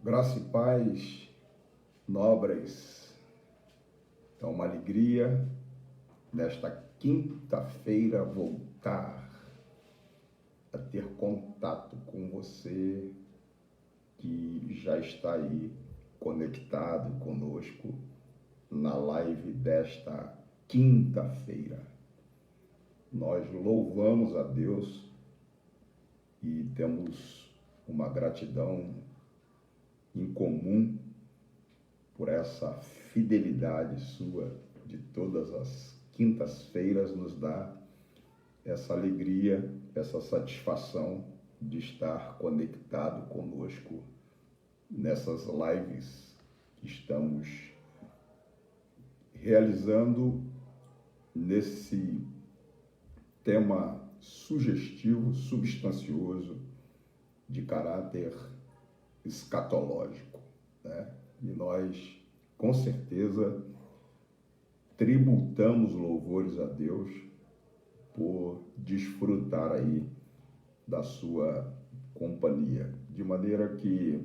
Graça e paz, nobres. É uma alegria nesta quinta-feira voltar a ter contato com você que já está aí conectado conosco na live desta quinta-feira. Nós louvamos a Deus e temos uma gratidão em comum por essa fidelidade sua de todas as quintas-feiras, nos dá essa alegria, essa satisfação de estar conectado conosco nessas lives que estamos realizando nesse tema sugestivo, substancioso, de caráter escatológico, né? E nós, com certeza, tributamos louvores a Deus por desfrutar aí da sua companhia, de maneira que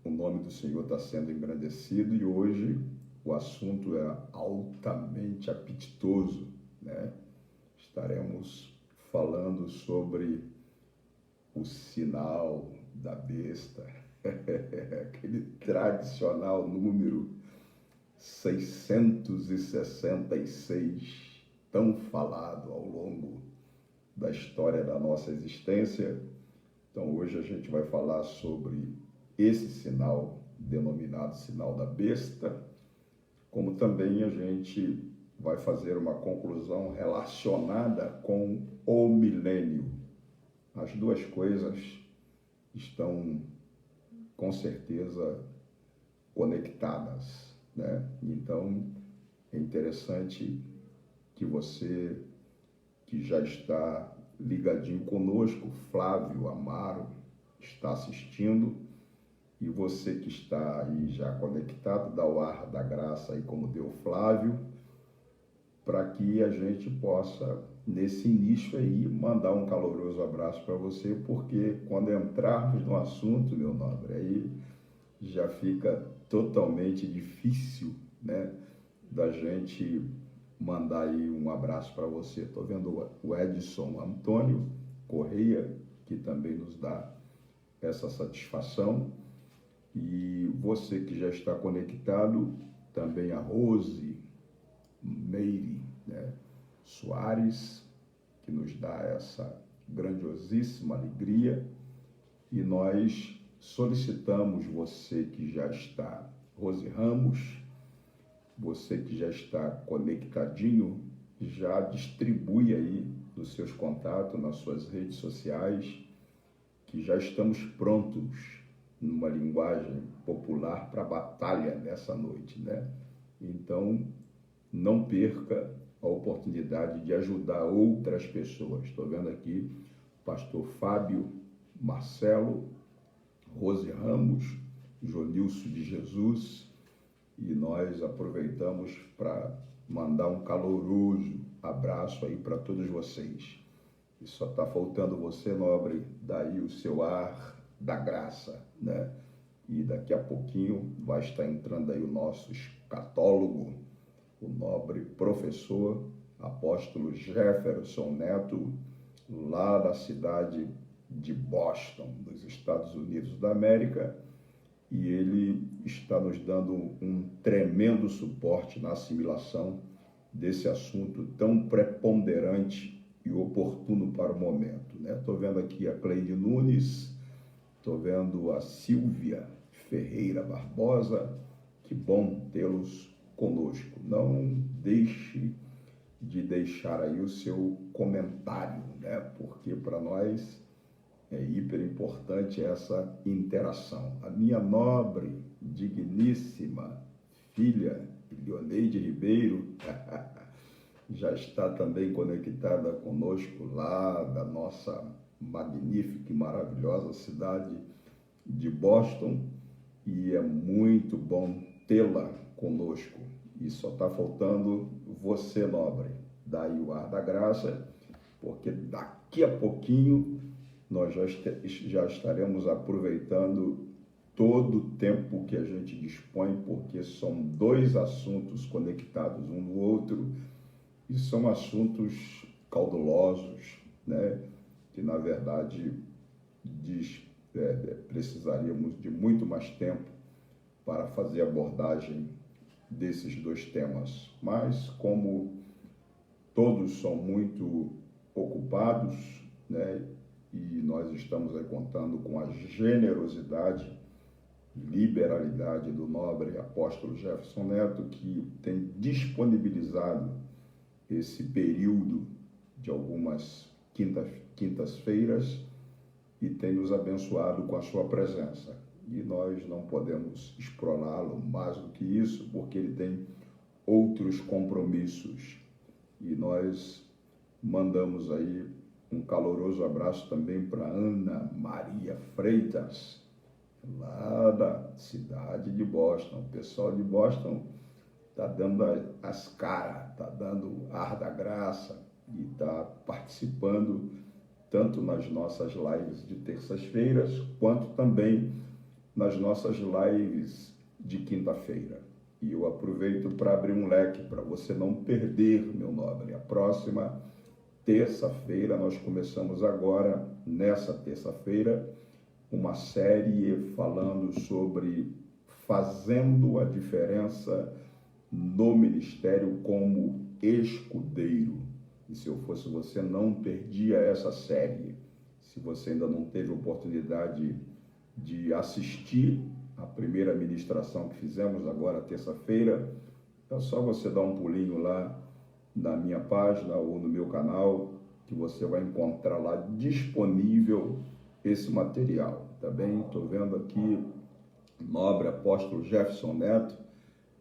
o nome do Senhor está sendo engrandecido e hoje o assunto é altamente apetitoso, né? Estaremos falando sobre o sinal da besta, aquele tradicional número 666, tão falado ao longo da história da nossa existência. Então hoje a gente vai falar sobre esse sinal denominado sinal da besta, como também a gente vai fazer uma conclusão relacionada com o milênio. As duas coisas estão com certeza conectadas, né? Então é interessante que você que já está ligadinho conosco, Flávio Amaro, está assistindo, e você que está aí já conectado, dá o ar da graça aí como deu Flávio, para que a gente possa, nesse início aí, mandar um caloroso abraço para você, porque quando entrarmos no assunto, meu nobre, aí já fica totalmente difícil, né, da gente mandar aí um abraço para você. Estou vendo o Edson Antônio Correia, que também nos dá essa satisfação, e você que já está conectado, também a Rose Meire, né, Soares, que nos dá essa grandiosíssima alegria, e nós solicitamos você que já está, Rose Ramos, você que já está conectadinho, já distribui aí nos seus contatos, nas suas redes sociais, que já estamos prontos, numa linguagem popular, para a batalha nessa noite, né? Então, não perca a oportunidade de ajudar outras pessoas. Estou vendo aqui o pastor Fábio Marcelo, Rose Ramos, Jonilson de Jesus, e nós aproveitamos para mandar um caloroso abraço aí para todos vocês. E só está faltando você, nobre, daí o seu ar da graça, né? E daqui a pouquinho vai estar entrando aí o nosso escatólogo, o nobre professor, apóstolo Jefferson Neto, lá da cidade de Boston, nos Estados Unidos da América, e ele está nos dando um tremendo suporte na assimilação desse assunto tão preponderante e oportuno para o momento, né? Estou vendo aqui a Cleide Nunes, estou vendo a Silvia Ferreira Barbosa, que bom tê-los conosco. Não deixe de deixar aí o seu comentário, né? Porque para nós é hiper importante essa interação. A minha nobre, digníssima filha, Leoneide Ribeiro, já está também conectada conosco lá da nossa magnífica e maravilhosa cidade de Boston, e é muito bom tê-la conosco. E só está faltando você, nobre, daí o ar da graça, porque daqui a pouquinho nós já estaremos aproveitando todo o tempo que a gente dispõe, porque são dois assuntos conectados um no outro e são assuntos caudulosos, né? Que na verdade diz, precisaríamos de muito mais tempo para fazer a abordagem desses dois temas. Mas como todos são muito ocupados, né? E nós estamos aí contando com a generosidade, liberalidade do nobre apóstolo Jefferson Neto, que tem disponibilizado esse período de algumas quintas-feiras e tem nos abençoado com a sua presença. E nós não podemos explorá-lo mais do que isso, porque ele tem outros compromissos. E nós mandamos aí um caloroso abraço também para Ana Maria Freitas, lá da cidade de Boston. O pessoal de Boston está dando as caras, está dando ar da graça e está participando tanto nas nossas lives de terças-feiras, quanto também nas nossas lives de quinta-feira. E eu aproveito para abrir um leque para você não perder, meu nobre. A próxima terça-feira, nós começamos agora, nessa terça-feira, uma série falando sobre fazendo a diferença no ministério como escudeiro. E se eu fosse você, não perdia essa série. Se você ainda não teve oportunidade de assistir a primeira ministração que fizemos agora, terça-feira, é só você dar um pulinho lá na minha página ou no meu canal, que você vai encontrar lá disponível esse material, tá bem? Estou vendo aqui o nobre apóstolo Jefferson Neto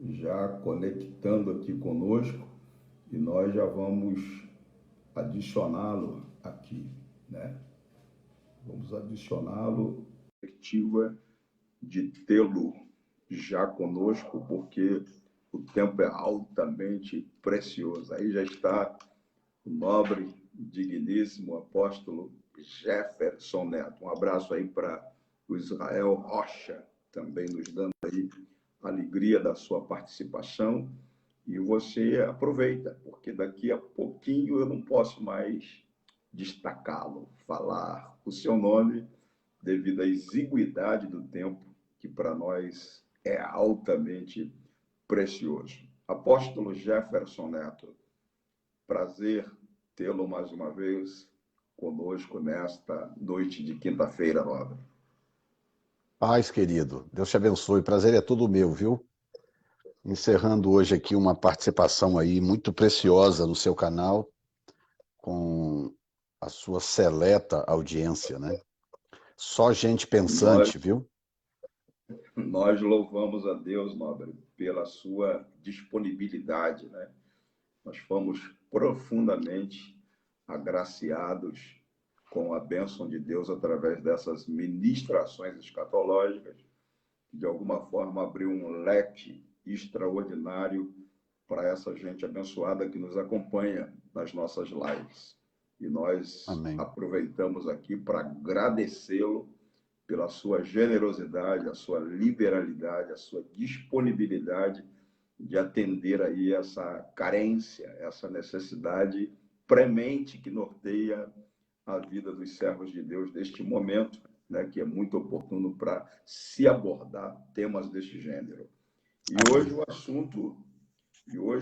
já conectando aqui conosco e nós já vamos adicioná-lo aqui, né? Vamos adicioná-lo, perspectiva de tê-lo já conosco, porque o tempo é altamente precioso. Aí já está o nobre, digníssimo apóstolo Jefferson Neto. Um abraço aí para o Israel Rocha, também nos dando aí a alegria da sua participação. E você aproveita, porque daqui a pouquinho eu não posso mais destacá-lo, falar o seu nome, devido à exiguidade do tempo, que para nós é altamente precioso. Apóstolo Jefferson Neto, prazer tê-lo mais uma vez conosco nesta noite de quinta-feira, nobre. Paz, querido. Deus te abençoe. Prazer é todo meu, viu? Encerrando hoje aqui uma participação aí muito preciosa no seu canal, com a sua seleta audiência, né? Só gente Nós, pensante, viu? nós louvamos a Deus, nobre, pela sua disponibilidade, né? Nós fomos profundamente agraciados com a bênção de Deus através dessas ministrações escatológicas, que de alguma forma abriu um leque extraordinário para essa gente abençoada que nos acompanha nas nossas lives. E nós Amém. aproveitamos aqui para agradecê-lo pela sua generosidade, a sua liberalidade, a sua disponibilidade de atender aí essa carência, essa necessidade premente que norteia a vida dos servos de Deus neste momento, né, que é muito oportuno para se abordar temas deste gênero. E hoje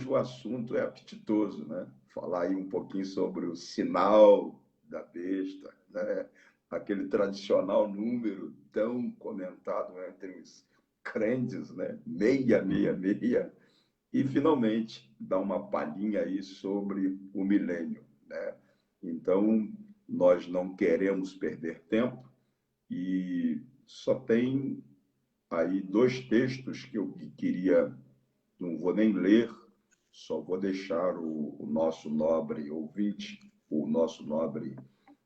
o assunto é apetitoso, né? Falar aí um pouquinho sobre o sinal da besta, né? Aquele tradicional número tão comentado entre os crentes, né? 666, e finalmente dar uma palhinha aí sobre o milênio, né? Então, nós não queremos perder tempo e só tem aí dois textos que eu queria, não vou nem ler, só vou deixar o nosso nobre ouvinte, o nosso nobre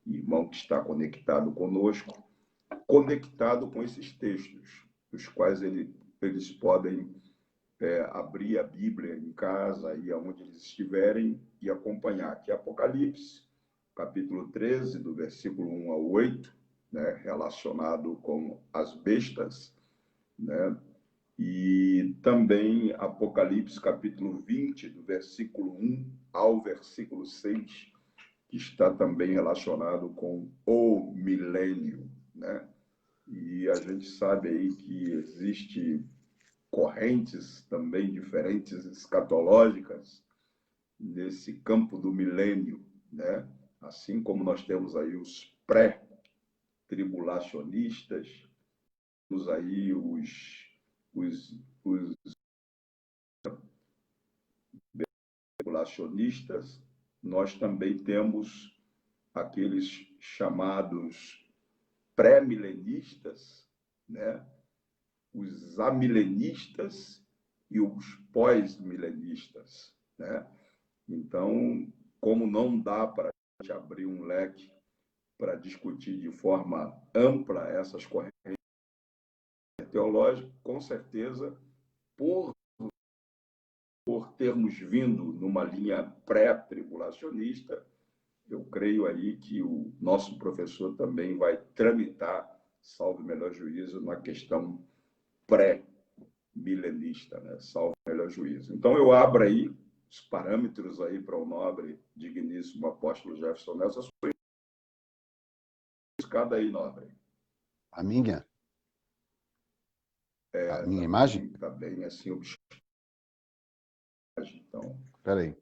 irmão que está conectado conosco, conectado com esses textos, os quais eles podem abrir a Bíblia em casa e aonde eles estiverem e acompanhar, que é Apocalipse, capítulo 13, do versículo 1 ao 8, né, relacionado com as bestas, né, e também Apocalipse, capítulo 20, do versículo 1 ao versículo 6, que está também relacionado com o milênio, né? E a gente sabe aí que existe correntes também diferentes escatológicas nesse campo do milênio, né? Assim como nós temos aí os pré-tribulacionistas, temos aí os tribulacionistas, nós também temos aqueles chamados pré-milenistas, né? Os amilenistas e os pós-milenistas, né? Então, como não dá para a gente abrir um leque para discutir de forma ampla essas correntes teológicas, com certeza, por, por termos vindo numa linha pré-tribulacionista, eu creio aí que o nosso professor também vai tramitar, salvo o melhor juízo, na questão pré-milenista, né? Salvo o melhor juízo. Então, eu abro aí os parâmetros aí para o nobre, digníssimo apóstolo Jefferson nessa sua escada aí, nobre. A minha? A minha Tá imagem? bem, tá bem assim, obscuro. Então, Espera aí.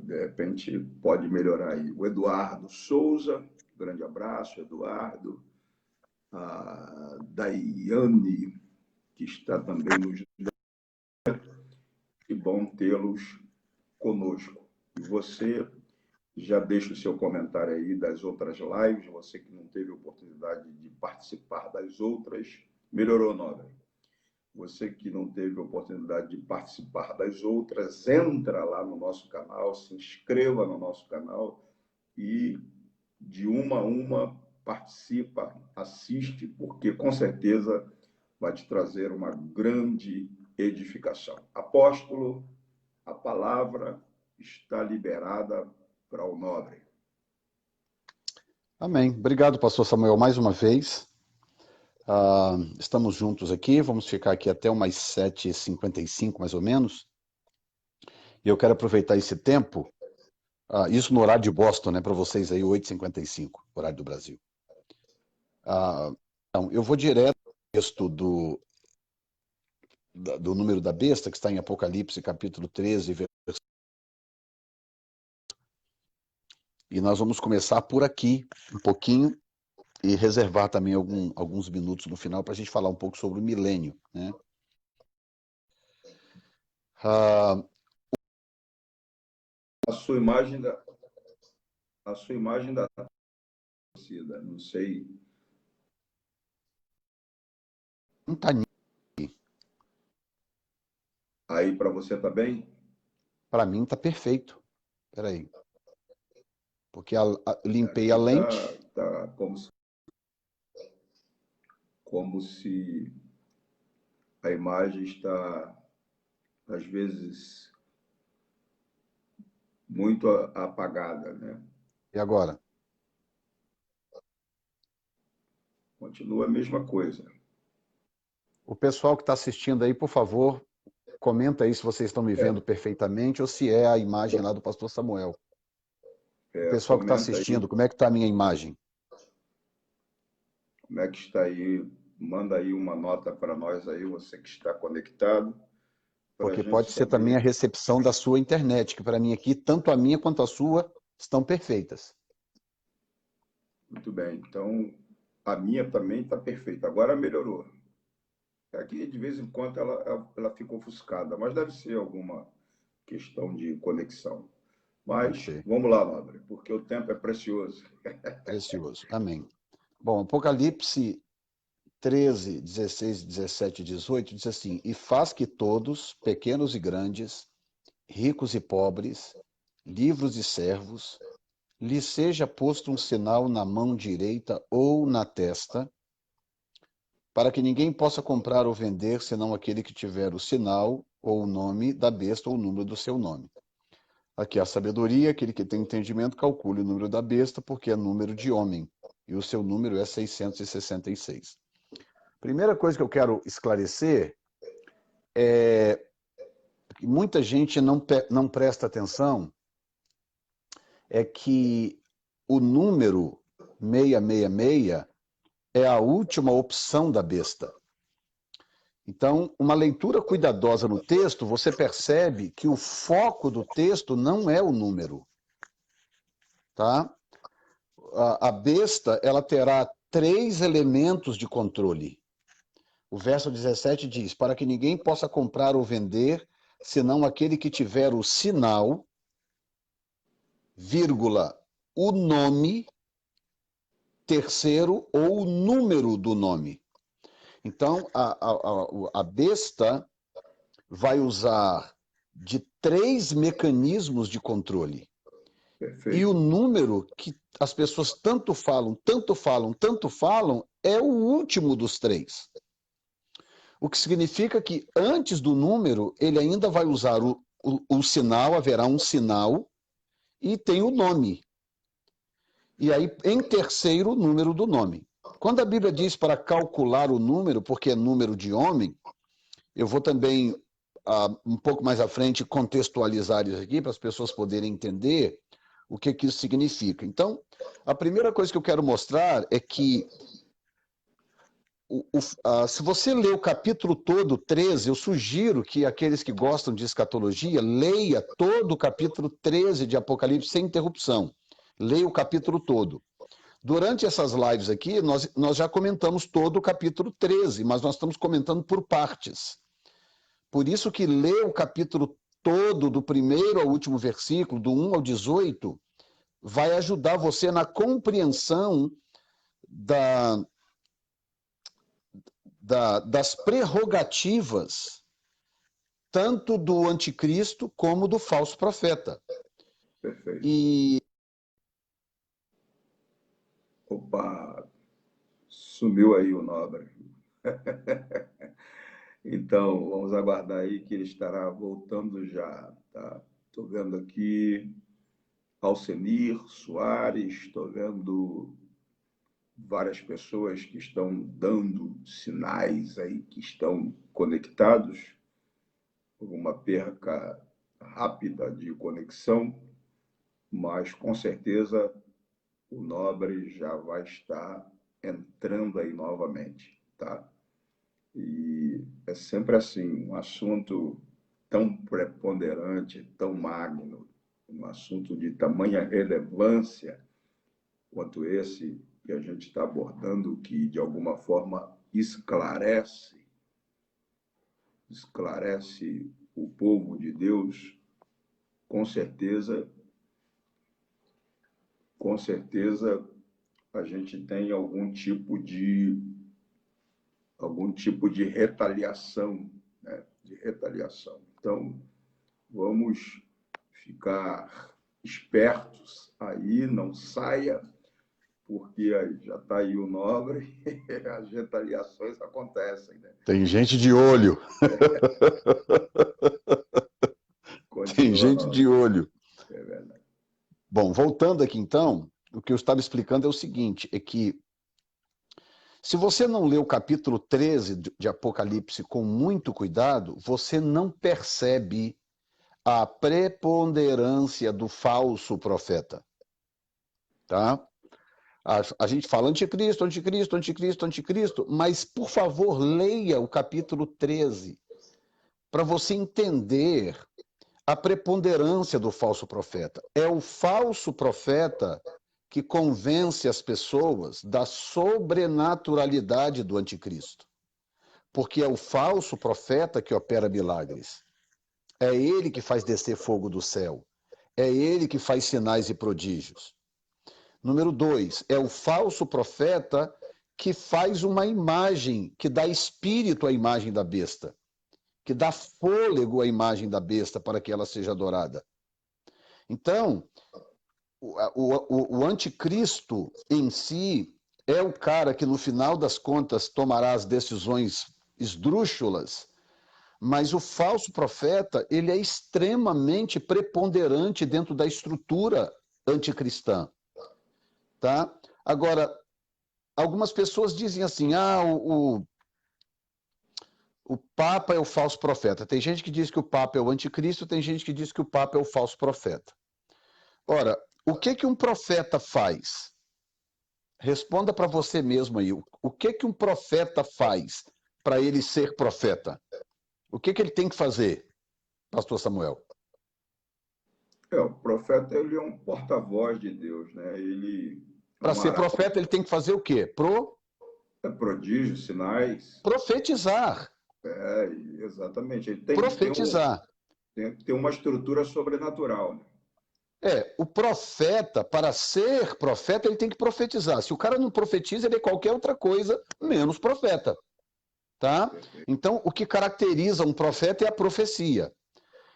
de repente, pode melhorar aí. O Eduardo Souza, grande abraço, Eduardo. A Daiane, que está também nos... Que bom tê-los conosco. E você já deixa o seu comentário aí das outras lives, você que não teve oportunidade de participar das outras. Melhorou, Nobre? Você que não teve oportunidade de participar das outras, entra lá no nosso canal, se inscreva no nosso canal e de uma a uma participa, assiste, porque com certeza vai te trazer uma grande edificação. Apóstolo, a palavra está liberada para o nobre. Amém. Obrigado, pastor Samuel, mais uma vez. Estamos juntos aqui, vamos ficar aqui até umas 7h55, mais ou menos. E eu quero aproveitar esse tempo, isso no horário de Boston, né, para vocês aí, 8h55, horário do Brasil. Então, eu vou direto ao texto do número da besta, que está em Apocalipse, capítulo 13, e nós vamos começar por aqui, um pouquinho, e reservar também alguns minutos no final para a gente falar um pouco sobre o milênio, né? A sua imagem da torcida, não sei. Não está. Aí para você tá bem? Para mim está perfeito. Espera aí. Porque limpei a Aqui lente. tá como se a imagem está, às vezes, muito apagada, né? E agora? Continua a mesma coisa. O pessoal que está assistindo aí, por favor, comenta aí se vocês estão me vendo perfeitamente ou se é a imagem lá do pastor Samuel. O pessoal que está Comenta aí assistindo, como é que está a minha imagem? como é que está aí. Manda aí uma nota para nós aí, você que está conectado, para a Porque gente pode ser também a saber. recepção da sua internet, que para mim aqui, tanto a minha quanto a sua, estão perfeitas. Muito bem. Então, a minha também está perfeita. Agora melhorou. Aqui, de vez em quando, ela fica ofuscada, mas deve ser alguma questão de conexão. Pode Mas ser. vamos lá, nobre, porque o tempo é precioso. Precioso. Amém. Bom, Apocalipse 13, 16, 17 e 18 diz assim: E faz que todos, pequenos e grandes, ricos e pobres, livres e servos, lhe seja posto um sinal na mão direita ou na testa, para que ninguém possa comprar ou vender, senão aquele que tiver o sinal ou o nome da besta ou o número do seu nome. Aqui a sabedoria, aquele que tem entendimento, calcule o número da besta, porque é número de homem. E o seu número é 666. Primeira coisa que eu quero esclarecer é que muita gente não presta atenção, é que o número 666 é a última opção da besta. Então, uma leitura cuidadosa no texto, você percebe que o foco do texto não é o número. Tá? A besta, ela terá 3 elementos de controle. O verso 17 diz, para que ninguém possa comprar ou vender, senão aquele que tiver o sinal, vírgula, o nome, terceiro, ou o número do nome. Então, a besta vai usar de 3 mecanismos de controle. Perfeito. E o número que as pessoas tanto falam, é o último dos 3. O que significa que antes do número, ele ainda vai usar o sinal, haverá um sinal, e tem o nome. E aí, em terceiro, o número do nome. Quando a Bíblia diz para calcular o número, porque é número de homem, eu vou também, um pouco mais à frente, contextualizar isso aqui, para as pessoas poderem entender o que isso significa. Então, a primeira coisa que eu quero mostrar é que se você ler o capítulo todo, 13, eu sugiro que aqueles que gostam de escatologia, leia todo o capítulo 13 de Apocalipse sem interrupção. Leia o capítulo todo. Durante essas lives aqui, nós já comentamos todo o capítulo 13, mas nós estamos comentando por partes. Por isso que ler o capítulo todo, do primeiro ao último versículo, do 1 ao 18, vai ajudar você na compreensão das prerrogativas tanto do anticristo como do falso profeta. Perfeito. Opa, sumiu aí o Nobre. Então, vamos aguardar aí que ele estará voltando já, tá? Estou vendo aqui Alcenir Soares, estou vendo várias pessoas que estão dando sinais aí, que estão conectados, alguma perca rápida de conexão, mas com certeza o Nobre já vai estar entrando aí novamente, tá? E é sempre assim, um assunto tão preponderante, tão magno, um assunto de tamanha relevância quanto esse que a gente está abordando, que de alguma forma esclarece o povo de Deus, com certeza a gente tem algum tipo de retaliação, né? De retaliação. Então, vamos ficar espertos aí, não saia, porque aí já está aí o Nobre, as retaliações acontecem, né? Tem gente de olho. Tem gente de olho. É verdade. Bom, voltando aqui então, o que eu estava explicando é o seguinte, é que se você não lê o capítulo 13 de Apocalipse com muito cuidado, você não percebe a preponderância do falso profeta. Tá? A gente fala anticristo, anticristo, anticristo, anticristo, mas, por favor, leia o capítulo 13 para você entender a preponderância do falso profeta. É o falso profeta que convence as pessoas da sobrenaturalidade do anticristo. Porque é o falso profeta que opera milagres. É ele que faz descer fogo do céu. É ele que faz sinais e prodígios. Número 2, é o falso profeta que faz uma imagem, que dá espírito à imagem da besta, que dá fôlego à imagem da besta para que ela seja adorada. Então, o anticristo em si é o cara que, no final das contas, tomará as decisões esdrúxulas, Mas o falso profeta, ele é extremamente preponderante dentro da estrutura anticristã, tá? Agora, algumas pessoas dizem assim, o Papa é o falso profeta. Tem gente que diz que o Papa é o anticristo, tem gente que diz que o Papa é o falso profeta. Ora, o que que um profeta faz? Responda para você mesmo aí. O que que um profeta faz para ele ser profeta? O que que ele tem que fazer, pastor Samuel? O profeta ele é um porta-voz de Deus, né? Ele é Para um ser arauto, profeta, ele tem que fazer o quê? prodígios, sinais. Profetizar. É, exatamente. Ele tem que ter, Profetizar. tem que ter uma estrutura sobrenatural, né? O profeta, para ser profeta, ele tem que profetizar. Se o cara não profetiza, ele é qualquer outra coisa, menos profeta. Tá? Então, o que caracteriza um profeta é a profecia.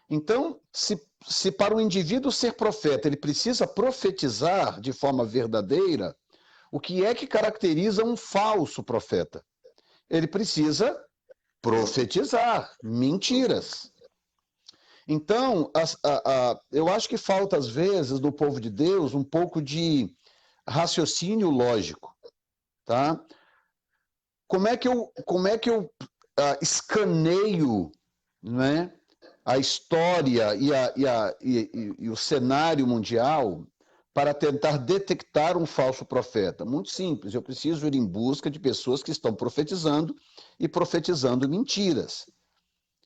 Então, se para o indivíduo ser profeta, ele precisa profetizar de forma verdadeira, o que é que caracteriza um falso profeta? Ele precisa profetizar mentiras. Então, eu acho que falta, às vezes, no povo de Deus, um pouco de raciocínio lógico. Tá? Como é que eu escaneio, né, a história e o cenário mundial para tentar detectar um falso profeta? Muito simples, eu preciso ir em busca de pessoas que estão profetizando e profetizando mentiras.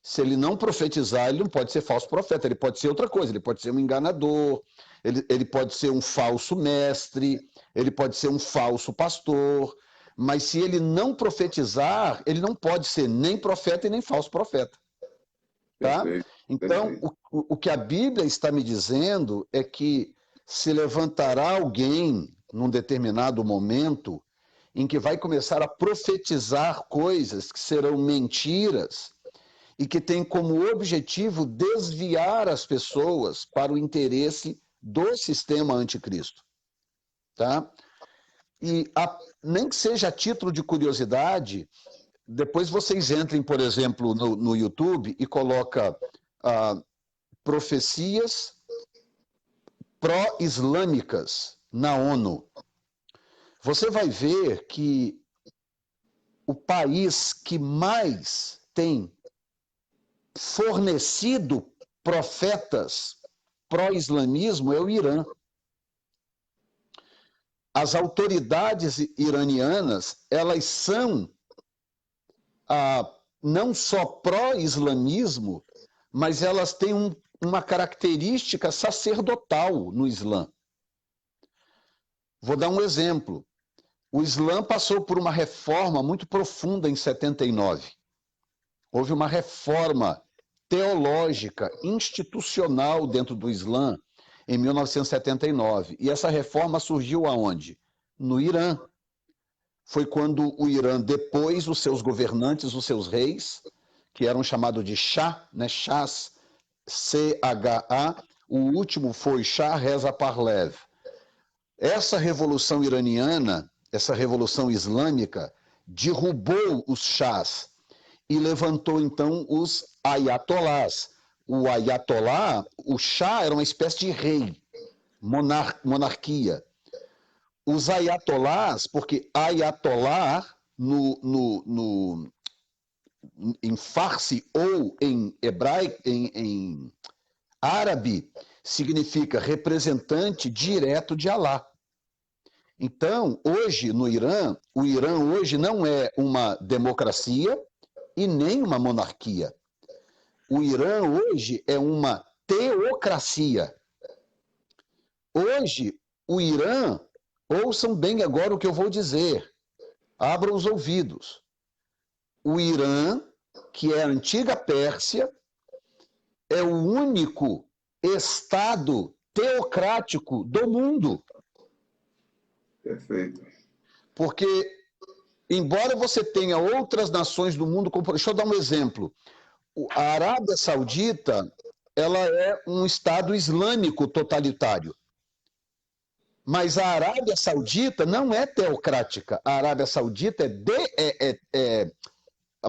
Se ele não profetizar, ele não pode ser falso profeta, ele pode ser outra coisa, ele pode ser um enganador, ele pode ser um falso mestre, ele pode ser um falso pastor, mas se ele não profetizar, ele não pode ser nem profeta e nem falso profeta. Tá? Perfeito, Então, perfeito. o que a Bíblia está me dizendo é que se levantará alguém num determinado momento em que vai começar a profetizar coisas que serão mentiras e que tem como objetivo desviar as pessoas para o interesse do sistema anticristo. Tá? E nem que seja a título de curiosidade, depois vocês entrem, por exemplo, no YouTube e coloca profecias pró-islâmicas na ONU. Você vai ver que o país que mais tem fornecido profetas pró-islamismo é o Irã. As autoridades iranianas, elas são não só pró-islamismo, mas elas têm uma característica sacerdotal no Islã. Vou dar um exemplo. O Islã passou por uma reforma muito profunda em 79. Houve uma reforma teológica, institucional dentro do Islã em 1979. E essa reforma surgiu aonde? No Irã. Foi quando o Irã, depois os seus governantes, os seus reis, que eram chamados de Shah, né? Shahs, C-H-A, o último foi Shah Reza Pahlavi. Essa revolução iraniana, essa revolução islâmica, derrubou os Shahs e levantou então os ayatolás. O ayatolá, o Shah era uma espécie de rei, monarquia. Os ayatolás, porque ayatolá em farsi ou em hebraico, em árabe, significa representante direto de Alá. Então, hoje no Irã, o Irã hoje não é uma democracia e nem uma monarquia. O Irã hoje é uma teocracia. Hoje, o Irã, ouçam bem agora o que eu vou dizer, abram os ouvidos. O Irã, que é a antiga Pérsia, é o único Estado teocrático do mundo. Perfeito. Porque, embora você tenha outras nações do mundo, como, deixa eu dar um exemplo. A Arábia Saudita, ela é um Estado islâmico totalitário. Mas a Arábia Saudita não é teocrática. A Arábia Saudita é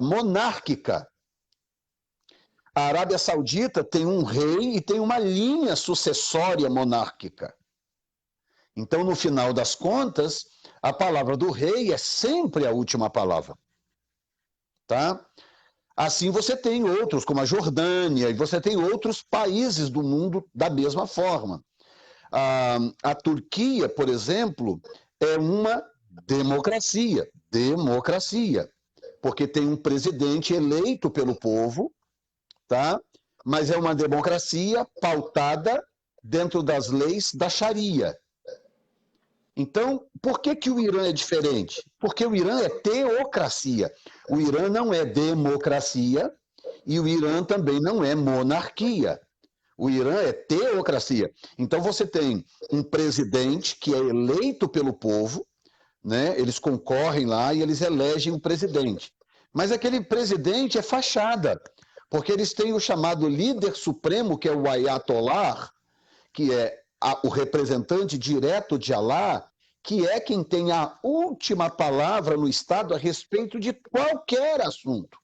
monárquica. A Arábia Saudita tem um rei e tem uma linha sucessória monárquica. Então, no final das contas, a palavra do rei é sempre a última palavra. Tá? Assim você tem outros, como a Jordânia, e você tem outros países do mundo da mesma forma. A Turquia, por exemplo, é uma democracia, porque tem um presidente eleito pelo povo, tá? Mas é uma democracia pautada dentro das leis da Sharia. Então, por que que o Irã é diferente? Porque o Irã é teocracia. O Irã não é democracia e o Irã também não é monarquia. O Irã é teocracia. Então você tem um presidente que é eleito pelo povo, né? Eles concorrem lá e eles elegem um presidente. Mas aquele presidente é fachada, porque eles têm o chamado líder supremo, que é o Ayatollah, que é o representante direto de Alá, que é quem tem a última palavra no Estado a respeito de qualquer assunto.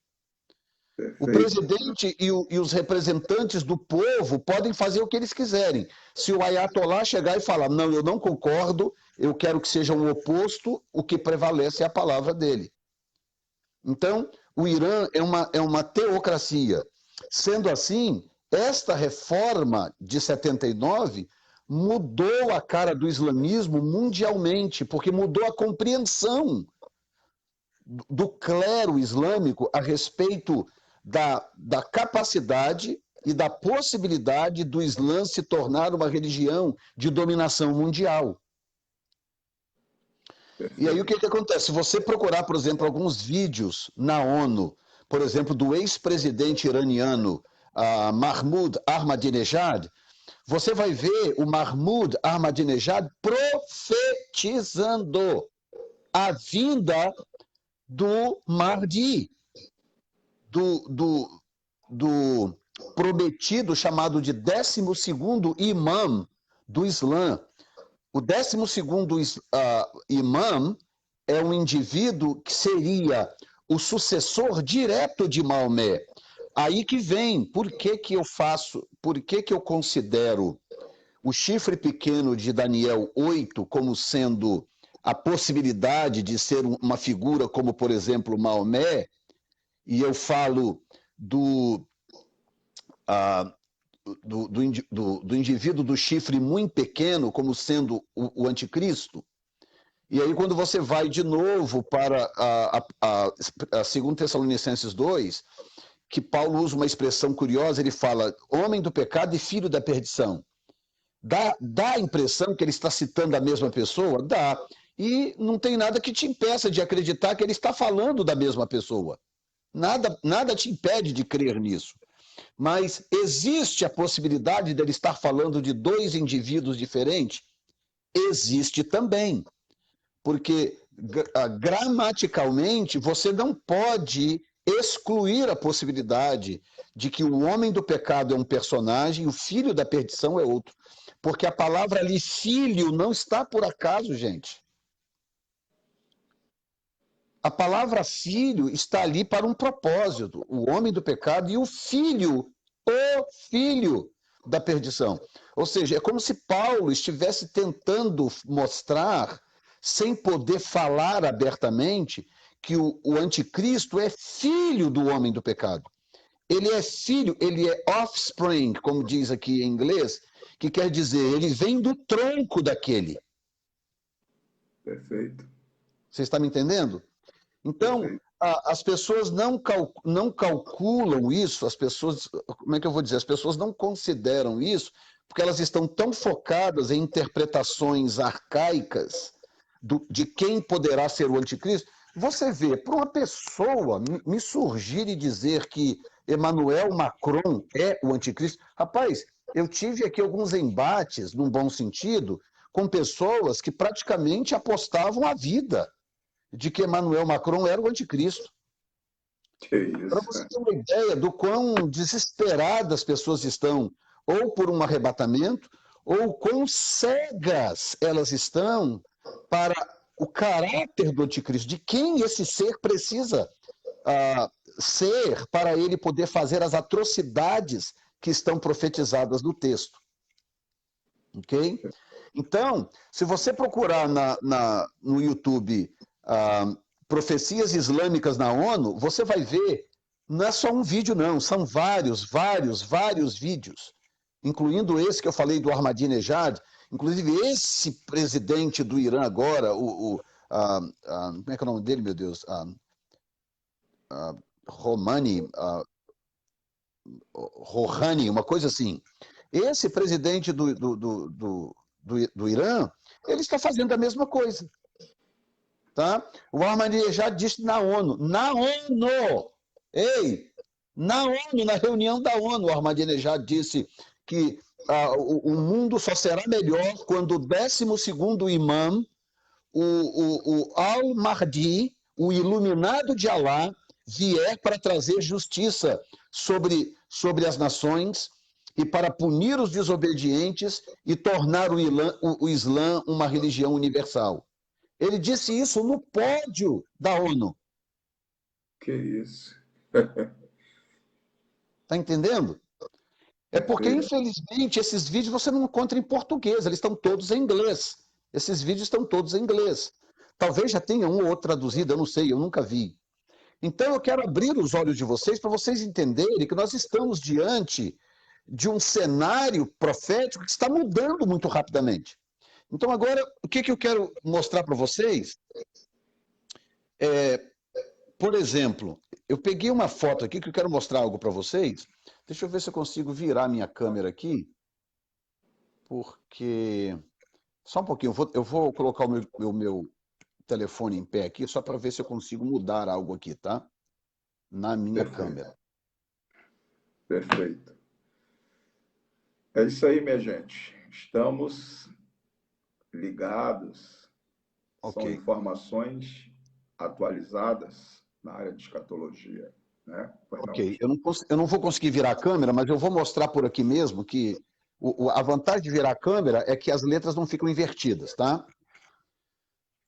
Perfeito. O presidente e os representantes do povo podem fazer o que eles quiserem. Se o Ayatollah chegar e falar, não, eu não concordo, eu quero que seja o oposto, o que prevalece é a palavra dele. Então, o Irã é uma teocracia. Sendo assim, esta reforma de 79 mudou a cara do islamismo mundialmente, porque mudou a compreensão do clero islâmico a respeito da capacidade e da possibilidade do Islã se tornar uma religião de dominação mundial. E aí o que acontece? Se você procurar, por exemplo, alguns vídeos na ONU, por exemplo, do ex-presidente iraniano Mahmoud Ahmadinejad, você vai ver o Mahmoud Ahmadinejad profetizando a vinda do Mahdi, do prometido chamado de 12º imã do Islã. O 12º imã é um indivíduo que seria o sucessor direto de Maomé. Aí que vem, por que que eu considero o chifre pequeno de Daniel 8 como sendo a possibilidade de ser uma figura como, por exemplo, Maomé, e eu falo do indivíduo do chifre muito pequeno como sendo o anticristo. E aí quando você vai de novo para a 2 Tessalonicenses 2, que Paulo usa uma expressão curiosa, ele fala homem do pecado e filho da perdição. Dá a impressão que ele está citando a mesma pessoa? Dá. E não tem nada que te impeça de acreditar que ele está falando da mesma pessoa. Nada te impede de crer nisso. Mas existe a possibilidade dele estar falando de dois indivíduos diferentes? Existe também. Porque gramaticalmente você não pode excluir a possibilidade de que o homem do pecado é um personagem e o filho da perdição é outro. Porque a palavra ali, filho, não está por acaso, gente. A palavra filho está ali para um propósito. O homem do pecado e o filho da perdição. Ou seja, é como se Paulo estivesse tentando mostrar, sem poder falar abertamente, que o anticristo é filho do homem do pecado. Ele é filho, ele é offspring, como diz aqui em inglês, que quer dizer, ele vem do tronco daquele. Perfeito. Você está me entendendo? Então, as pessoas não calculam isso, as pessoas, como é que eu vou dizer? As pessoas não consideram isso, porque elas estão tão focadas em interpretações arcaicas de quem poderá ser o anticristo. Você vê, para uma pessoa me surgir e dizer que Emmanuel Macron é o anticristo, rapaz, eu tive aqui alguns embates, num bom sentido, com pessoas que praticamente apostavam a vida de que Emmanuel Macron era o anticristo. Para você ter uma ideia do quão desesperadas as pessoas estão, ou por um arrebatamento, ou quão cegas elas estão para o caráter do anticristo, de quem esse ser precisa ser para ele poder fazer as atrocidades que estão profetizadas no texto. Ok? Então, se você procurar no YouTube profecias islâmicas na ONU, você vai ver, não é só um vídeo não, são vários vídeos, incluindo esse que eu falei do Ahmadinejad, inclusive esse presidente do Irã agora, como é que é o nome dele, meu Deus? Rouhani, uma coisa assim. Esse presidente do Irã, ele está fazendo a mesma coisa. Tá? O Ahmadinejad disse na ONU, na reunião da ONU, o Ahmadinejad disse que o mundo só será melhor quando o 12º imã, o Al-Mahdi, o iluminado de Alá, vier para trazer justiça sobre as nações e para punir os desobedientes e tornar o Islã uma religião universal. Ele disse isso no pódio da ONU. Que isso? Está entendendo? É porque, infelizmente, esses vídeos você não encontra em português, eles estão todos em inglês. Esses vídeos estão todos em inglês. Talvez já tenha um ou outro traduzido, eu não sei, eu nunca vi. Então, eu quero abrir os olhos de vocês para vocês entenderem que nós estamos diante de um cenário profético que está mudando muito rapidamente. Então, agora, o que eu quero mostrar para vocês? Por exemplo, eu peguei uma foto aqui que eu quero mostrar algo para vocês. Deixa eu ver se eu consigo virar minha câmera aqui. Porque... Só um pouquinho, eu vou colocar o meu telefone em pé aqui, só para ver se eu consigo mudar algo aqui, tá? Na minha câmera. Perfeito. É isso aí, minha gente. Estamos ligados. Okay. São informações atualizadas na área de escatologia. Né? Ok, eu não vou conseguir virar a câmera, mas eu vou mostrar por aqui mesmo que a vantagem de virar a câmera é que as letras não ficam invertidas, tá?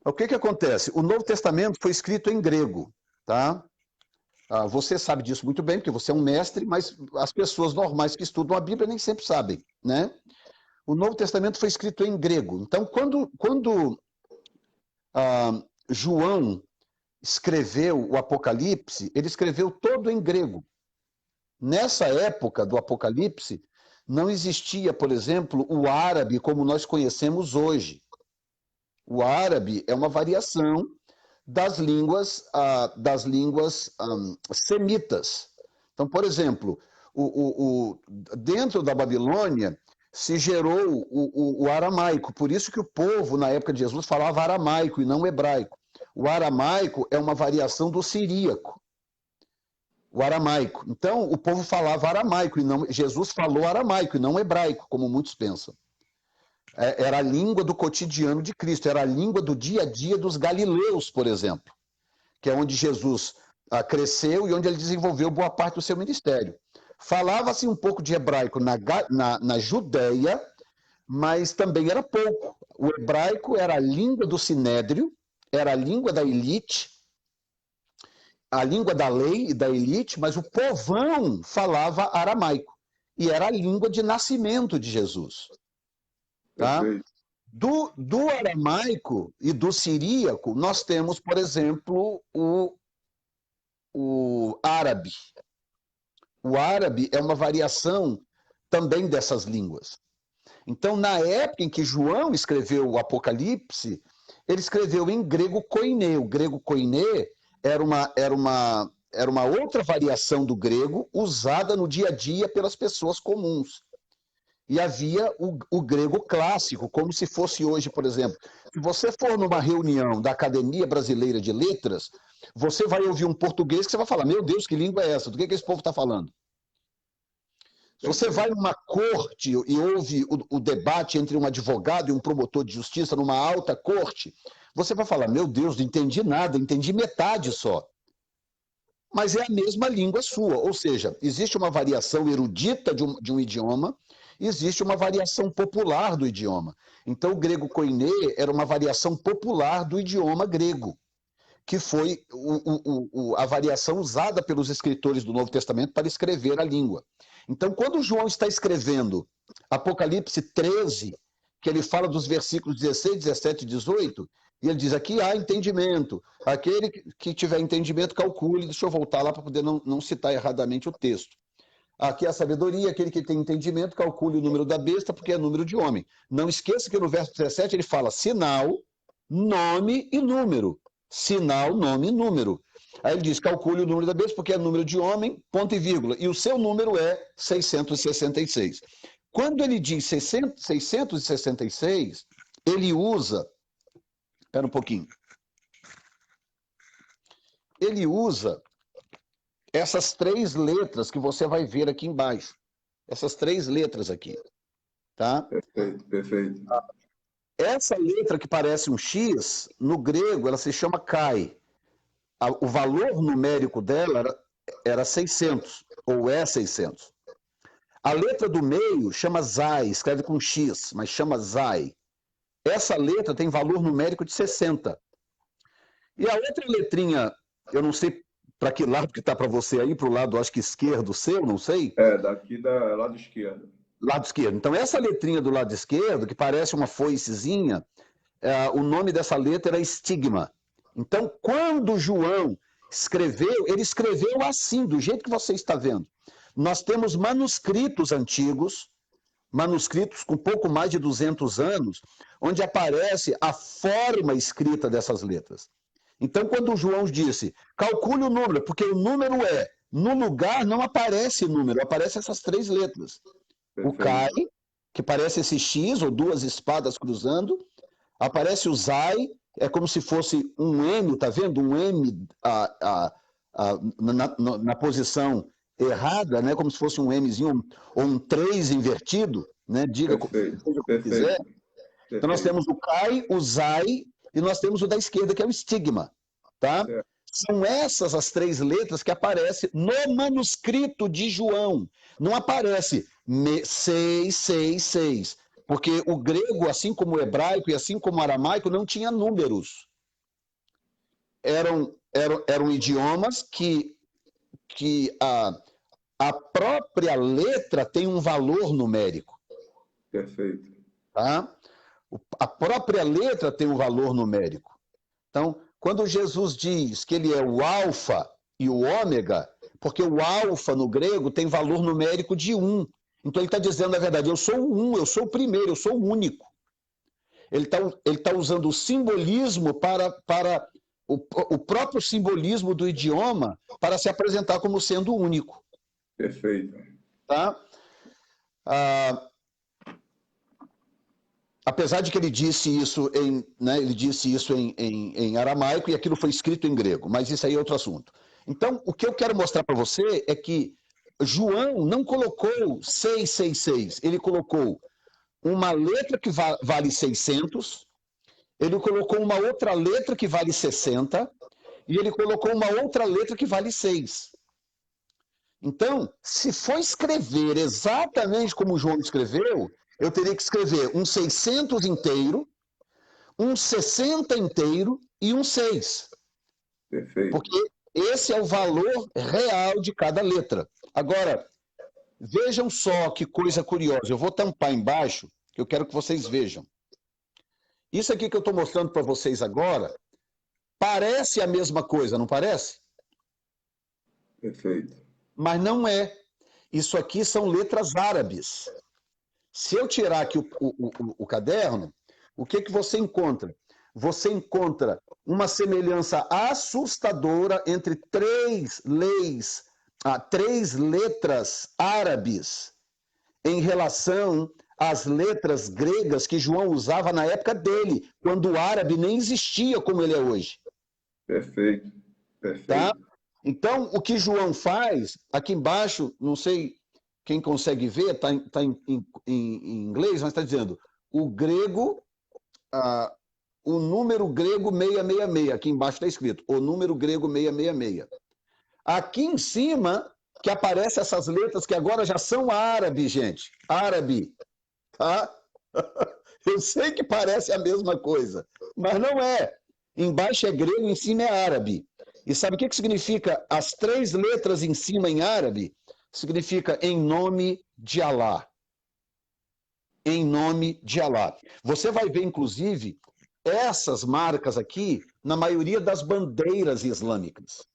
O que acontece? O Novo Testamento foi escrito em grego, tá? Você sabe disso muito bem, porque você é um mestre, mas as pessoas normais que estudam a Bíblia nem sempre sabem, né? O Novo Testamento foi escrito em grego. Então, quando João escreveu o Apocalipse, ele escreveu todo em grego. Nessa época do Apocalipse, não existia, por exemplo, o árabe como nós conhecemos hoje. O árabe é uma variação das línguas semitas. Então, por exemplo, dentro da Babilônia se gerou o aramaico, por isso que o povo, na época de Jesus, falava aramaico e não hebraico. O aramaico é uma variação do siríaco. O aramaico. Então, o povo falava aramaico, e não, Jesus falou aramaico e não hebraico, como muitos pensam. Era a língua do cotidiano de Cristo, era a língua do dia a dia dos galileus, por exemplo, que é onde Jesus cresceu e onde ele desenvolveu boa parte do seu ministério. Falava-se um pouco de hebraico na Judéia, mas também era pouco. O hebraico era a língua do sinédrio, era a língua da elite, a língua da lei e da elite, mas o povão falava aramaico. E era a língua de nascimento de Jesus. Tá? Do aramaico e do siríaco, nós temos, por exemplo, o árabe. O árabe é uma variação também dessas línguas. Então, na época em que João escreveu o Apocalipse, ele escreveu em grego koiné. O grego koiné era uma outra variação do grego usada no dia a dia pelas pessoas comuns. E havia o grego clássico, como se fosse hoje, por exemplo. Se você for numa reunião da Academia Brasileira de Letras, você vai ouvir um português que você vai falar, meu Deus, que língua é essa? Do que esse povo está falando? Se você vai numa corte e ouve o debate entre um advogado e um promotor de justiça numa alta corte, você vai falar, meu Deus, não entendi nada, entendi metade só. Mas é a mesma língua sua, ou seja, existe uma variação erudita de um idioma, existe uma variação popular do idioma. Então, o grego koiné era uma variação popular do idioma grego. que foi a variação usada pelos escritores do Novo Testamento para escrever a língua. Então, quando João está escrevendo Apocalipse 13, que ele fala dos versículos 16, 17 e 18, e ele diz, aqui há entendimento. Aquele que tiver entendimento, calcule. Deixa eu voltar lá para poder não citar erradamente o texto. Aqui há sabedoria, aquele que tem entendimento, calcule o número da besta, porque é número de homem. Não esqueça que no verso 17 ele fala sinal, nome e número. Sinal, nome e número. Aí ele diz, calcule o número da besta, porque é número de homem, ponto e vírgula. E o seu número é 666. Quando ele diz 666, ele usa... Espera um pouquinho. Ele usa essas 3 letras que você vai ver aqui embaixo. Essas 3 letras aqui. Tá? Perfeito, perfeito. Essa letra que parece um X, no grego, ela se chama Kai. O valor numérico dela era 600, ou é 600. A letra do meio chama Zai, escreve com X, mas chama Zai. Essa letra tem valor numérico de 60. E a outra letrinha, eu não sei para que lado que está para você aí, para o lado, acho que esquerdo seu, não sei. Daqui da lado esquerdo. Lado esquerdo. Então, essa letrinha do lado esquerdo, que parece uma foicezinha, o nome dessa letra era estigma. Então, quando João escreveu, ele escreveu assim, do jeito que você está vendo. Nós temos manuscritos antigos, manuscritos com pouco mais de 200 anos, onde aparece a forma escrita dessas letras. Então, quando João disse, calcule o número, porque o número no lugar não aparece número, aparecem essas 3 letras. Perfeito. O Kai, que parece esse X, ou 2 espadas cruzando, aparece o Zai, é como se fosse um M, tá vendo? Um M na posição errada, né? Como se fosse um Mzinho, ou um 3 invertido, né? Diga como quiser. Então nós temos o Kai, o Zai, e nós temos o da esquerda, que é o estigma. Tá? São essas as 3 letras que aparecem no manuscrito de João. Não aparece 666, porque o grego, assim como o hebraico e assim como o aramaico, não tinha números. Eram idiomas que a própria letra tem um valor numérico. Perfeito. Tá? A própria letra tem um valor numérico. Então, quando Jesus diz que ele é o alfa e o ômega, porque o alfa no grego tem valor numérico de 1. Então ele está dizendo, na verdade, eu sou o 1, eu sou o primeiro, eu sou o único. Ele tá usando o simbolismo para o próprio simbolismo do idioma para se apresentar como sendo o único. Perfeito. Tá? Apesar de que ele disse isso em aramaico e aquilo foi escrito em grego, mas isso aí é outro assunto. Então, o que eu quero mostrar para você é que João não colocou 666, ele colocou uma letra que vale 600, ele colocou uma outra letra que vale 60 e ele colocou uma outra letra que vale 6. Então, se for escrever exatamente como João escreveu, eu teria que escrever um 600 inteiro, um 60 inteiro e um 6. Perfeito. Porque esse é o valor real de cada letra. Agora, vejam só que coisa curiosa. Eu vou tampar embaixo, que eu quero que vocês vejam. Isso aqui que eu estou mostrando para vocês agora, parece a mesma coisa, não parece? Perfeito. Mas não é. Isso aqui são letras árabes. Se eu tirar aqui o caderno, o que você encontra? Você encontra uma semelhança assustadora entre 3 letras árabes em relação às letras gregas que João usava na época dele, quando o árabe nem existia como ele é hoje. Perfeito. Perfeito. Tá? Então, o que João faz, aqui embaixo, não sei quem consegue ver, está em inglês, mas está dizendo o grego, o número grego 666, aqui embaixo está escrito, o número grego 666. Aqui em cima, que aparecem essas letras que agora já são árabe, gente, árabe, tá? Eu sei que parece a mesma coisa, mas não é. Embaixo é grego, em cima é árabe. E sabe o que significa as 3 letras em cima em árabe? Significa em nome de Alá. Em nome de Alá. Você vai ver, inclusive, essas marcas aqui na maioria das bandeiras islâmicas.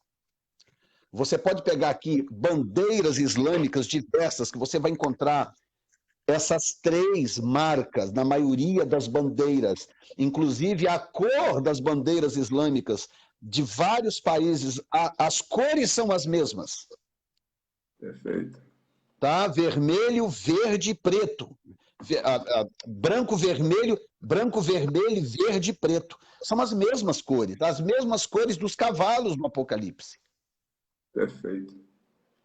Você pode pegar aqui bandeiras islâmicas diversas, que você vai encontrar essas 3 marcas na maioria das bandeiras. Inclusive, a cor das bandeiras islâmicas de vários países, as cores são as mesmas. Perfeito. Tá? Vermelho, verde e preto. Branco, vermelho, verde e preto. São as mesmas cores, as mesmas cores dos cavalos no Apocalipse. Perfeito.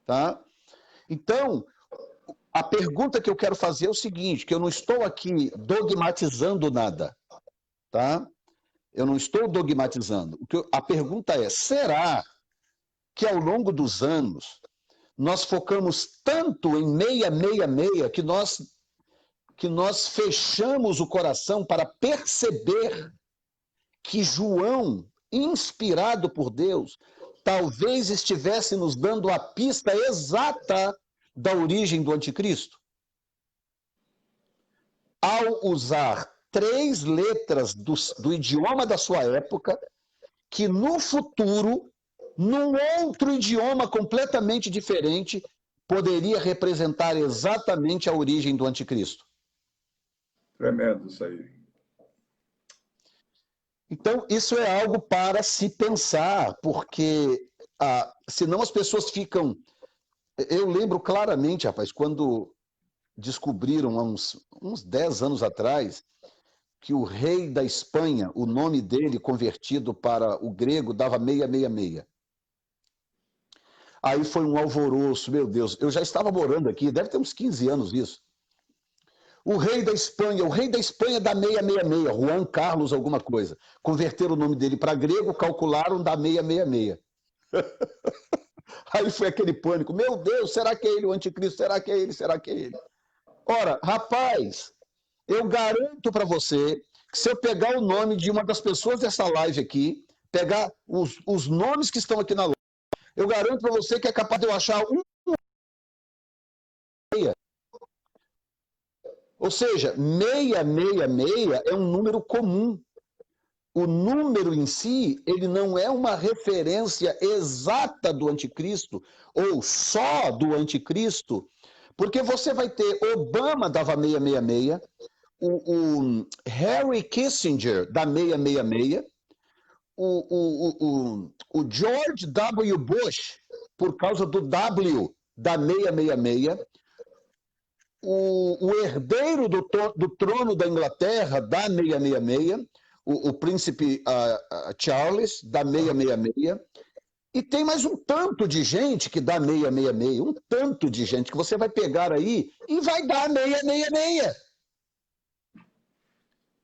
Tá? Então, a pergunta que eu quero fazer é o seguinte, que eu não estou aqui dogmatizando nada, tá? Eu não estou dogmatizando. A pergunta é, será que ao longo dos anos nós focamos tanto em 666 que nós fechamos o coração para perceber que João, inspirado por Deus, talvez estivesse nos dando a pista exata da origem do anticristo? Ao usar 3 letras do idioma da sua época, que no futuro, num outro idioma completamente diferente, poderia representar exatamente a origem do anticristo. Tremendo isso aí. Então, isso é algo para se pensar, porque senão as pessoas ficam... Eu lembro claramente, rapaz, quando descobriram há uns 10 anos atrás que o rei da Espanha, o nome dele convertido para o grego, dava 666. Aí foi um alvoroço, meu Deus, eu já estava morando aqui, deve ter uns 15 anos isso. O rei da Espanha dá 666, Juan Carlos alguma coisa. Converteram o nome dele para grego, calcularam, dá 666. Aí foi aquele pânico, meu Deus, será que é ele o anticristo? Será que é ele? Será que é ele? Ora, rapaz, eu garanto para você que se eu pegar o nome de uma das pessoas dessa live aqui, pegar os nomes que estão aqui na live, eu garanto para você que é capaz de eu achar um. Ou seja, 666 é um número comum. O número em si, ele não é uma referência exata do anticristo, ou só do anticristo, porque você vai ter Obama dava 666, o Harry Kissinger dá 666, o George W. Bush, por causa do W, dá 666, o herdeiro do trono da Inglaterra dá 666, o príncipe Charles dá 666, e tem mais um tanto de gente que dá 666, um tanto de gente que você vai pegar aí e vai dar 666.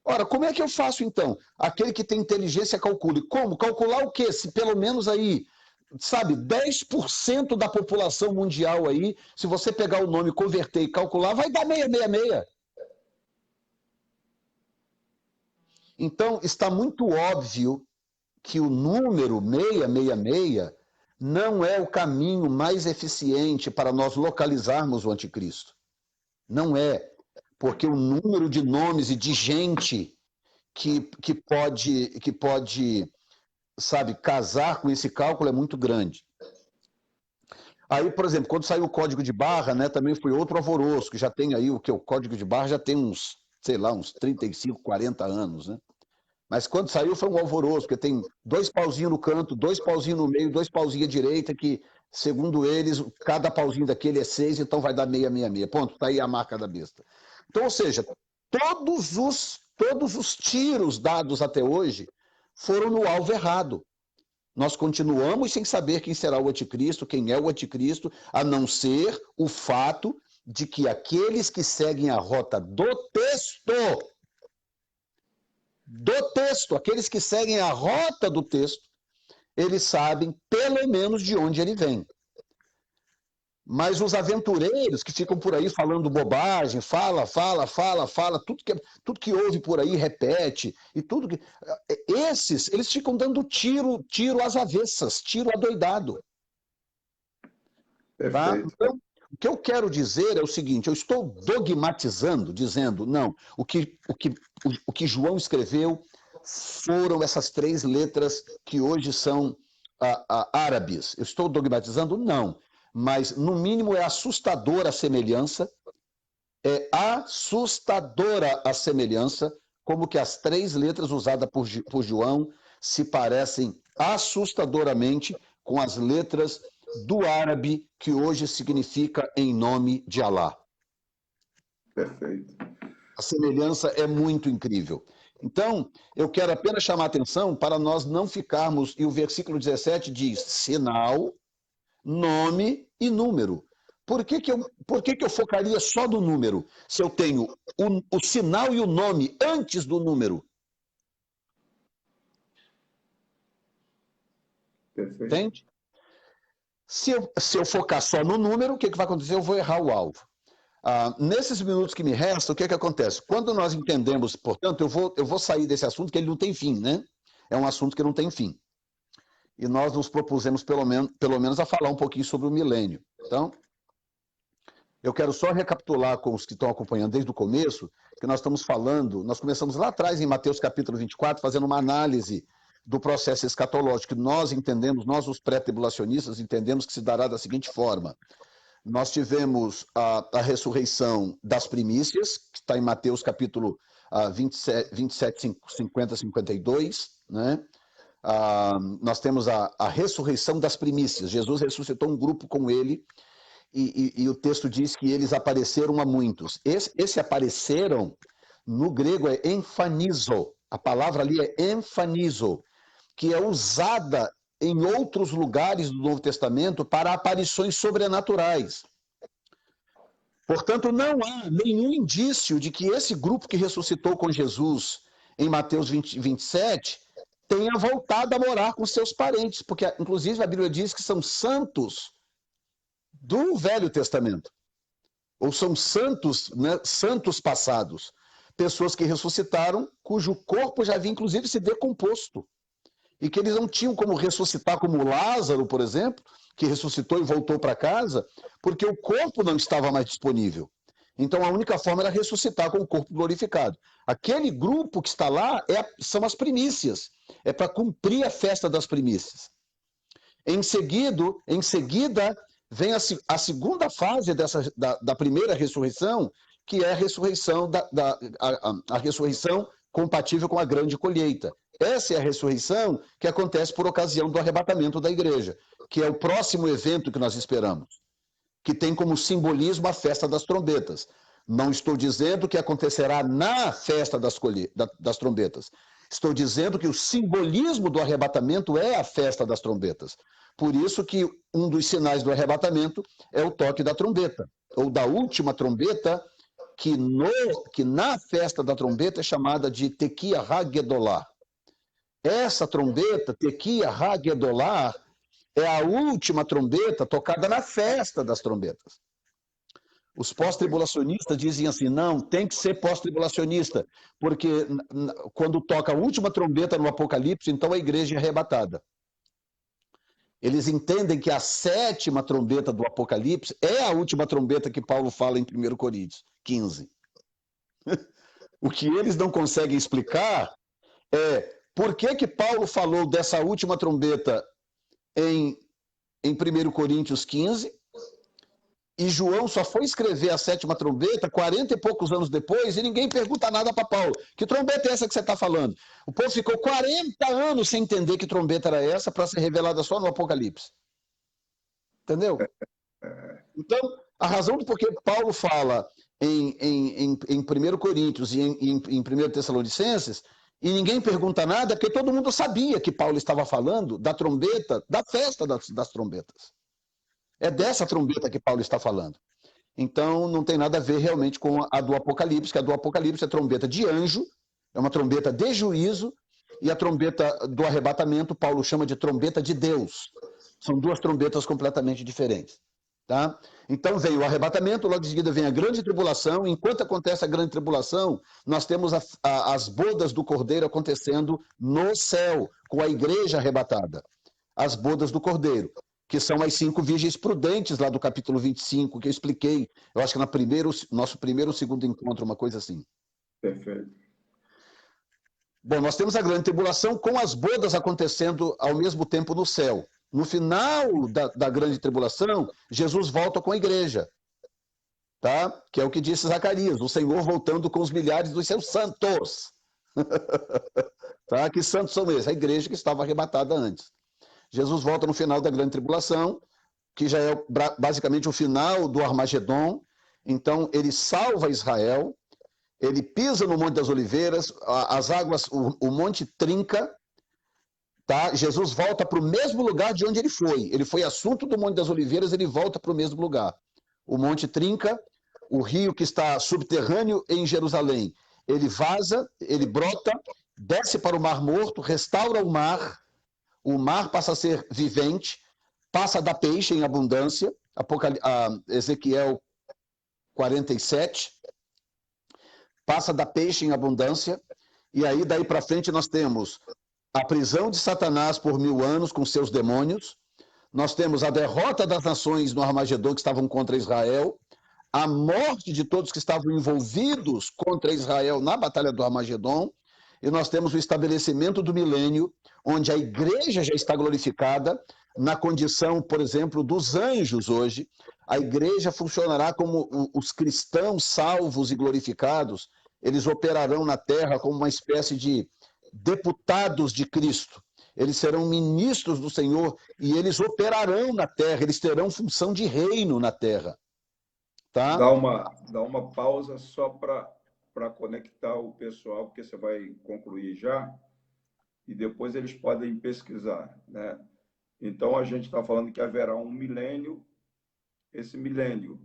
Ora, como é que eu faço então? Aquele que tem inteligência calcule. Como? Calcular o quê? Se pelo menos aí, sabe, 10% da população mundial aí, se você pegar o nome, converter e calcular, vai dar 666. Então, está muito óbvio que o número 666 não é o caminho mais eficiente para nós localizarmos o anticristo. Não é, porque o número de nomes e de gente que pode, sabe, casar com esse cálculo é muito grande. Aí, por exemplo, quando saiu o código de barra, né, também foi outro alvoroço, que já tem aí o código de barra já tem uns, sei lá, uns 35, 40 anos, né? Mas quando saiu foi um alvoroço, porque tem 2 pauzinhos no canto, 2 pauzinhos no meio, 2 pauzinhos à direita, que, segundo eles, cada pauzinho daquele é 6, então vai dar 666. Ponto, tá aí a marca da besta. Então, ou seja, todos os tiros dados até hoje foram no alvo errado. Nós continuamos sem saber quem será o anticristo, quem é o anticristo, a não ser o fato de que aqueles que seguem a rota do texto, aqueles que seguem a rota do texto, eles sabem pelo menos de onde ele vem. Mas os aventureiros que ficam por aí falando bobagem, fala, tudo que ouve por aí repete, e tudo que. Esses, eles ficam dando tiro às avessas, tiro adoidado. Tá? Perfeito. Então, o que eu quero dizer é o seguinte: eu estou dogmatizando, dizendo, não, o que João escreveu foram essas 3 letras que hoje são árabes. Eu estou dogmatizando? Não. Mas, no mínimo, é assustadora a semelhança, como que as 3 letras usadas por João se parecem assustadoramente com as letras do árabe, que hoje significa em nome de Alá. Perfeito. A semelhança é muito incrível. Então, eu quero apenas chamar a atenção para nós não ficarmos, e o versículo 17 diz, sinal, nome e número. Por que eu focaria só no número, se eu tenho o sinal e o nome antes do número? Perfeito. Entende? Se eu focar só no número, o que vai acontecer? Eu vou errar o alvo. Nesses minutos que me restam, o que acontece? Quando nós entendemos, portanto, eu vou sair desse assunto, que ele não tem fim, né? É um assunto que não tem fim. E nós nos propusemos, pelo menos, a falar um pouquinho sobre o milênio. Então, eu quero só recapitular com os que estão acompanhando desde o começo, que nós estamos falando, nós começamos lá atrás, em Mateus capítulo 24, fazendo uma análise do processo escatológico. Nós entendemos, nós os pré-tribulacionistas, entendemos que se dará da seguinte forma. Nós tivemos a ressurreição das primícias, que está em Mateus capítulo 27, 50, 52, né? Nós temos a ressurreição das primícias. Jesus ressuscitou um grupo com ele, e o texto diz que eles apareceram a muitos. Esse apareceram, no grego, é emfanizo. A palavra ali é emfanizo, que é usada em outros lugares do Novo Testamento para aparições sobrenaturais. Portanto, não há nenhum indício de que esse grupo que ressuscitou com Jesus em Mateus 27 tenha voltado a morar com seus parentes, porque, inclusive, a Bíblia diz que são santos do Velho Testamento, ou são santos, né, santos passados, pessoas que ressuscitaram, cujo corpo já havia, inclusive, se decomposto, e que eles não tinham como ressuscitar, como Lázaro, por exemplo, que ressuscitou e voltou para casa, porque o corpo não estava mais disponível. Então, a única forma era ressuscitar com o corpo glorificado. Aquele grupo que está lá são as primícias, é para cumprir a festa das primícias. Em seguida vem a segunda fase da primeira ressurreição, que é a ressurreição, a ressurreição compatível com a grande colheita. Essa é a ressurreição que acontece por ocasião do arrebatamento da igreja, que é o próximo evento que nós esperamos, que tem como simbolismo a festa das trombetas. Não estou dizendo que acontecerá na festa das trombetas. Estou dizendo que o simbolismo do arrebatamento é a festa das trombetas. Por isso que um dos sinais do arrebatamento é o toque da trombeta, ou da última trombeta, que na festa da trombeta é chamada de Tequia Hagedolá. Essa trombeta, Tequia Hagedolá, é a última trombeta tocada na festa das trombetas. Os pós-tribulacionistas dizem assim, não, tem que ser pós-tribulacionista, porque quando toca a última trombeta no Apocalipse, então a igreja é arrebatada. Eles entendem que a 7ª trombeta do Apocalipse é a última trombeta que Paulo fala em 1 Coríntios 15. O que eles não conseguem explicar é por que Paulo falou dessa última trombeta em 1 Coríntios 15, e João só foi escrever a 7ª trombeta 40 e poucos anos depois, e ninguém pergunta nada para Paulo. Que trombeta é essa que você está falando? O povo ficou 40 anos sem entender que trombeta era essa, para ser revelada só no Apocalipse. Entendeu? Então, a razão do porquê Paulo fala em 1 Coríntios e em 1 Tessalonicenses, e ninguém pergunta nada, é porque todo mundo sabia que Paulo estava falando da trombeta, da festa das trombetas. É dessa trombeta que Paulo está falando. Então, não tem nada a ver realmente com a do Apocalipse, que a do Apocalipse é trombeta de anjo, é uma trombeta de juízo, e a trombeta do arrebatamento, Paulo chama de trombeta de Deus. São 2 trombetas completamente diferentes. Tá? Então vem o arrebatamento, logo em seguida vem a grande tribulação. Enquanto acontece a grande tribulação, nós temos as bodas do Cordeiro acontecendo no céu, com a igreja arrebatada. As bodas do Cordeiro, que são as 5 virgens prudentes lá do capítulo 25, que eu expliquei, eu acho que no nosso primeiro ou segundo encontro, uma coisa assim. Perfeito. Bom, nós temos a grande tribulação com as bodas acontecendo ao mesmo tempo no céu. No final da grande tribulação, Jesus volta com a igreja, tá? Que é o que disse Zacarias, o Senhor voltando com os milhares dos seus santos. Tá? Que santos são esses? A igreja que estava arrebatada antes. Jesus volta no final da grande tribulação, que já é basicamente o final do Armagedon. Então, ele salva Israel, ele pisa no Monte das Oliveiras, as águas, o monte trinca, tá? Jesus volta para o mesmo lugar de onde ele foi. Ele foi assunto do Monte das Oliveiras, ele volta para o mesmo lugar. O monte trinca, o rio que está subterrâneo em Jerusalém, ele vaza, ele brota, desce para o Mar Morto, restaura o mar passa a ser vivente, passa a dar peixe em abundância, Ezequiel 47, passa a dar peixe em abundância, e aí daí para frente nós temos a prisão de Satanás por 1000 anos com seus demônios, nós temos a derrota das nações no Armagedon que estavam contra Israel, a morte de todos que estavam envolvidos contra Israel na Batalha do Armagedon, e nós temos o estabelecimento do milênio, onde a igreja já está glorificada, na condição, por exemplo, dos anjos hoje. A igreja funcionará como os cristãos salvos e glorificados, eles operarão na terra como uma espécie de deputados de Cristo. Eles serão ministros do Senhor e eles operarão na terra, eles terão função de reino na terra. Tá? Dá uma pausa só para conectar o pessoal, porque você vai concluir já, e depois eles podem pesquisar, né? Então, a gente está falando que haverá um milênio. Esse milênio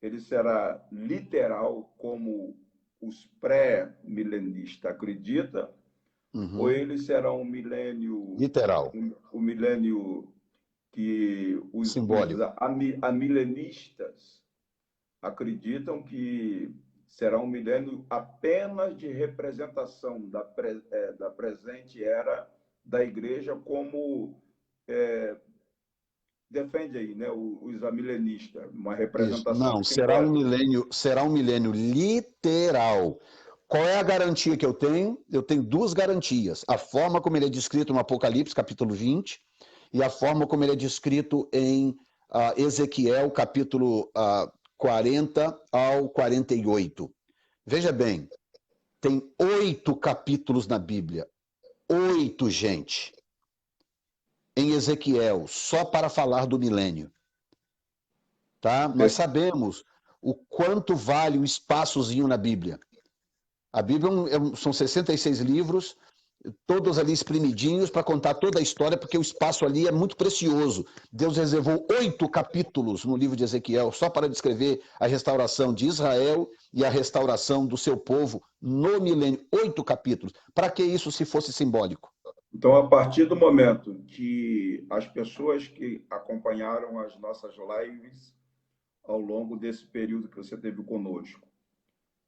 ele será literal, como os pré-milenistas acreditam, ou ele será um milênio literal, um milênio que os amilenistas acreditam que será um milênio apenas de representação da presente era da igreja, como defende aí, né, os amilenistas, uma representação. Isso. Não, será um milênio literal. Qual é a garantia que eu tenho? Eu tenho 2 garantias. A forma como ele é descrito no Apocalipse, capítulo 20, e a forma como ele é descrito em Ezequiel, capítulo 40 ao 48. Veja bem, tem 8 capítulos na Bíblia. 8, gente. Em Ezequiel, só para falar do milênio. Tá? Nós sabemos o quanto vale um espaçozinho na Bíblia. A Bíblia são 66 livros, todos ali espremidinhos para contar toda a história, porque o espaço ali é muito precioso. Deus reservou 8 capítulos no livro de Ezequiel só para descrever a restauração de Israel e a restauração do seu povo no milênio. 8 capítulos. Para que isso se fosse simbólico? Então, a partir do momento que as pessoas que acompanharam as nossas lives ao longo desse período que você teve conosco,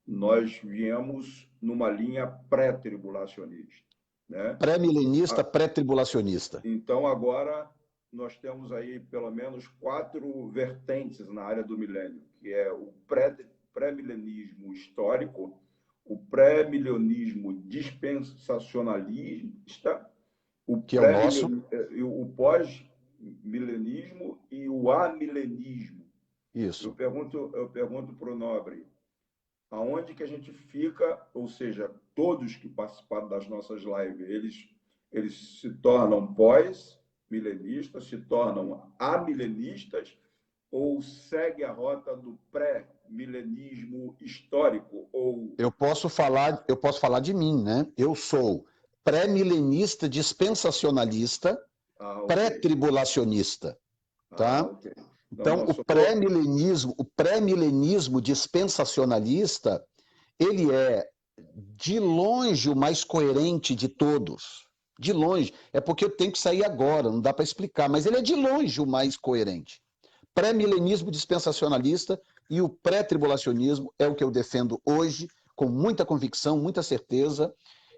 nós viemos numa linha pré-tribulacionista, né? Pré-milenista, pré-tribulacionista. Então, agora, nós temos aí pelo menos 4 vertentes na área do milênio, que é o pré-milenismo histórico, o pré-milenismo dispensacionalista, o pós-milenismo e o amilenismo. Isso. Eu pergunto para o Nobre, aonde que a gente fica, ou seja, todos que participaram das nossas lives, eles se tornam pós-milenistas, se tornam amilenistas, ou segue a rota do pré-milenismo histórico? Ou... Eu posso falar de mim, né? Eu sou pré-milenista dispensacionalista, pré-tribulacionista, tá? Okay. Então, o pré-milenismo dispensacionalista, ele é de longe o mais coerente de todos. De longe. É porque eu tenho que sair agora, não dá para explicar, mas ele é de longe o mais coerente. pré-milenismo dispensacionalista e o pré-tribulacionismo é o que eu defendo hoje, com muita convicção, muita certeza,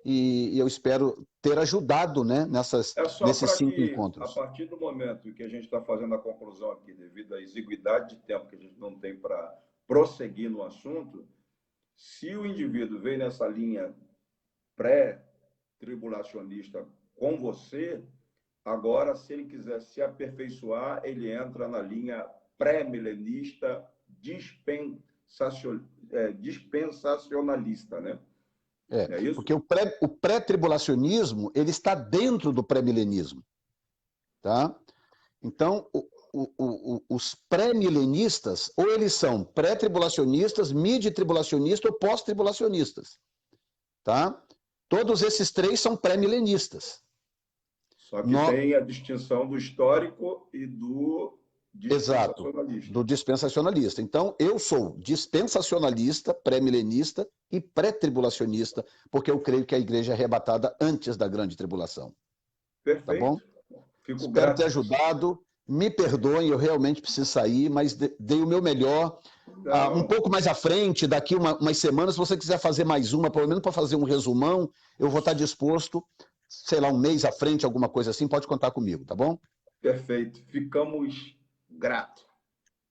e eu espero ter ajudado, né, É só nesses para 5 que, a encontros. partir do momento que a gente está fazendo a conclusão aqui, devido à exiguidade de tempo que a gente não tem para prosseguir no assunto, se o indivíduo vem nessa linha pré-tribulacionista com você, agora, se ele quiser se aperfeiçoar, ele entra na linha pré-milenista dispensacionalista, né? É isso? Porque o pré-tribulacionismo ele está dentro do pré-milenismo. Tá? Então, os pré-milenistas, ou eles são pré-tribulacionistas, mid-tribulacionistas ou pós-tribulacionistas. Tá? Todos esses três são pré-milenistas. Só que tem a distinção do histórico e do Exato, dispensacionalista. do dispensacionalista. Então, eu sou dispensacionalista, pré-milenista e pré-tribulacionista, porque eu creio que a igreja é arrebatada antes da grande tribulação. Perfeito. Tá bom? Fico Espero grato. ter ajudado. Me perdoem, eu realmente preciso sair, mas dei o meu melhor. Um pouco mais à frente, daqui umas semanas, se você quiser fazer mais uma, pelo menos para fazer um resumão, eu vou estar disposto, sei lá, um mês à frente, alguma coisa assim, pode contar comigo, tá bom? Perfeito. Ficamos gratos.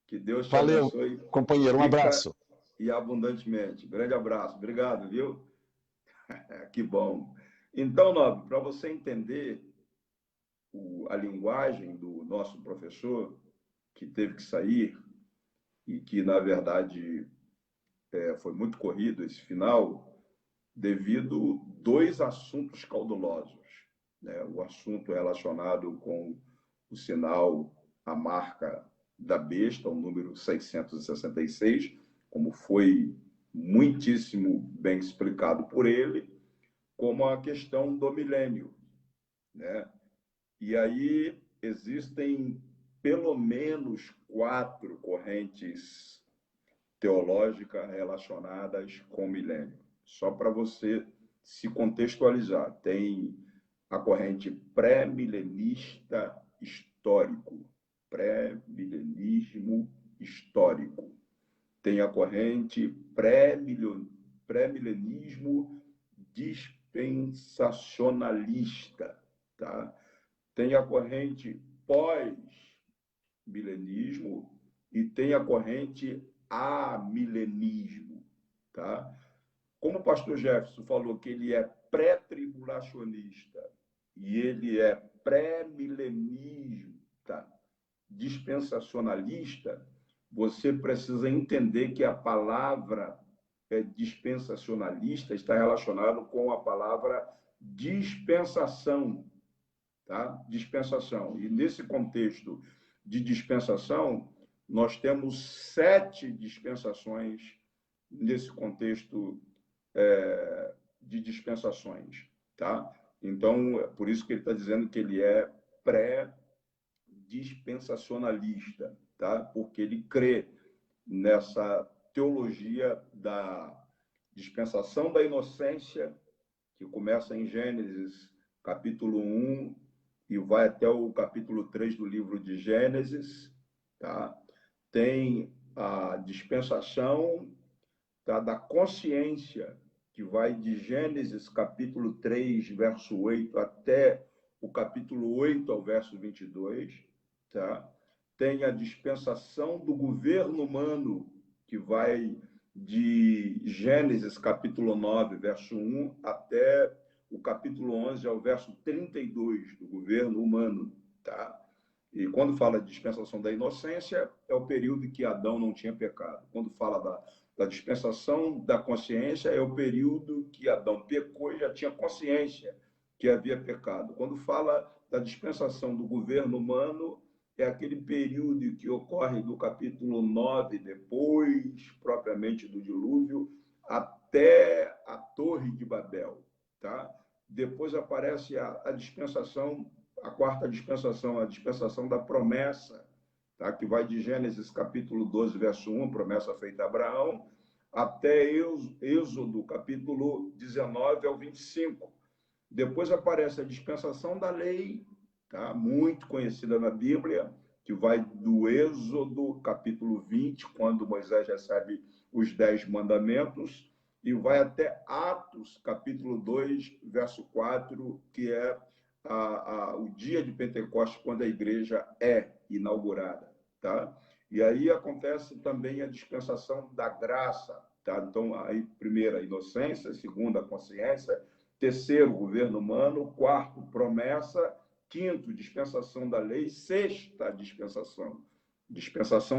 Que Deus te Valeu, abençoe. companheiro. Um abraço. E abundantemente. Grande abraço. Obrigado, viu? Que bom. Então, Nobre, para você entender a linguagem do nosso professor, que teve que sair e que, na verdade, foi muito corrido esse final, devido a dois assuntos caudulosos. Né? O assunto relacionado com o sinal, a marca da besta, o número 666, como foi muitíssimo bem explicado por ele, como a questão do milênio. Né? E aí existem pelo menos 4 correntes teológicas relacionadas com o milênio. Só para você se contextualizar. Tem a corrente pré-milenista histórico, pré-milenismo histórico. Tem a corrente pré-milenismo dispensacionalista, tá? Tem a corrente pós-milenismo e tem a corrente amilenismo, tá? Como o pastor Jefferson falou que ele é pré-tribulacionista e ele é pré-milenista, dispensacionalista, você precisa entender que a palavra dispensacionalista está relacionada com a palavra dispensação, tá? Dispensação. E nesse contexto de dispensação, nós temos 7 dispensações nesse contexto de dispensações, tá? Então, é por isso que ele está dizendo que ele é pré-dispensacionalista, tá? Porque ele crê nessa teologia da dispensação da inocência, que começa em Gênesis, capítulo 1, e vai até o capítulo 3 do livro de Gênesis, tá? Tem a dispensação da consciência, que vai de Gênesis, capítulo 3, verso 8, até o capítulo 8 ao verso 22. Tá? Tem a dispensação do governo humano, que vai de Gênesis, capítulo 9, verso 1, até o capítulo 11, ao verso 32, do governo humano. Tá? E quando fala de dispensação da inocência, é o período em que Adão não tinha pecado. Quando fala da dispensação da consciência, é o período que Adão pecou e já tinha consciência que havia pecado. Quando fala da dispensação do governo humano, é aquele período que ocorre do capítulo 9, depois, propriamente, do dilúvio, até a Torre de Babel. Tá? Depois aparece a dispensação, a quarta dispensação, a dispensação da promessa, tá? Que vai de Gênesis capítulo 12, verso 1, promessa feita a Abraão, até Êxodo capítulo 19 ao 25. Depois aparece a dispensação da lei, tá? Muito conhecida na Bíblia, que vai do Êxodo, capítulo 20, quando Moisés recebe os 10 mandamentos, e vai até Atos, capítulo 2, verso 4, que é o dia de Pentecostes, quando a igreja é inaugurada. Tá? E aí acontece também a dispensação da graça. Tá? Então, aí, primeira, a inocência, segunda, a consciência, terceiro, governo humano, quarto, promessa, quinto, dispensação da lei, sexta, dispensação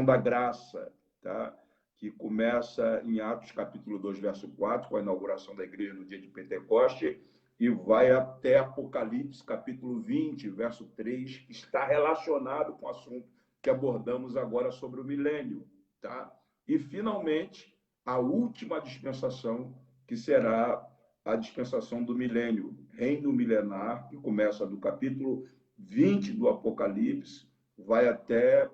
da graça, tá? Que começa em Atos, capítulo 2, verso 4, com a inauguração da igreja no dia de Pentecoste, e vai até Apocalipse, capítulo 20, verso 3, que está relacionado com o assunto que abordamos agora sobre o milênio, tá? E, finalmente, a última dispensação, que será a dispensação do milênio, reino milenar, que começa do capítulo 20 do Apocalipse, vai até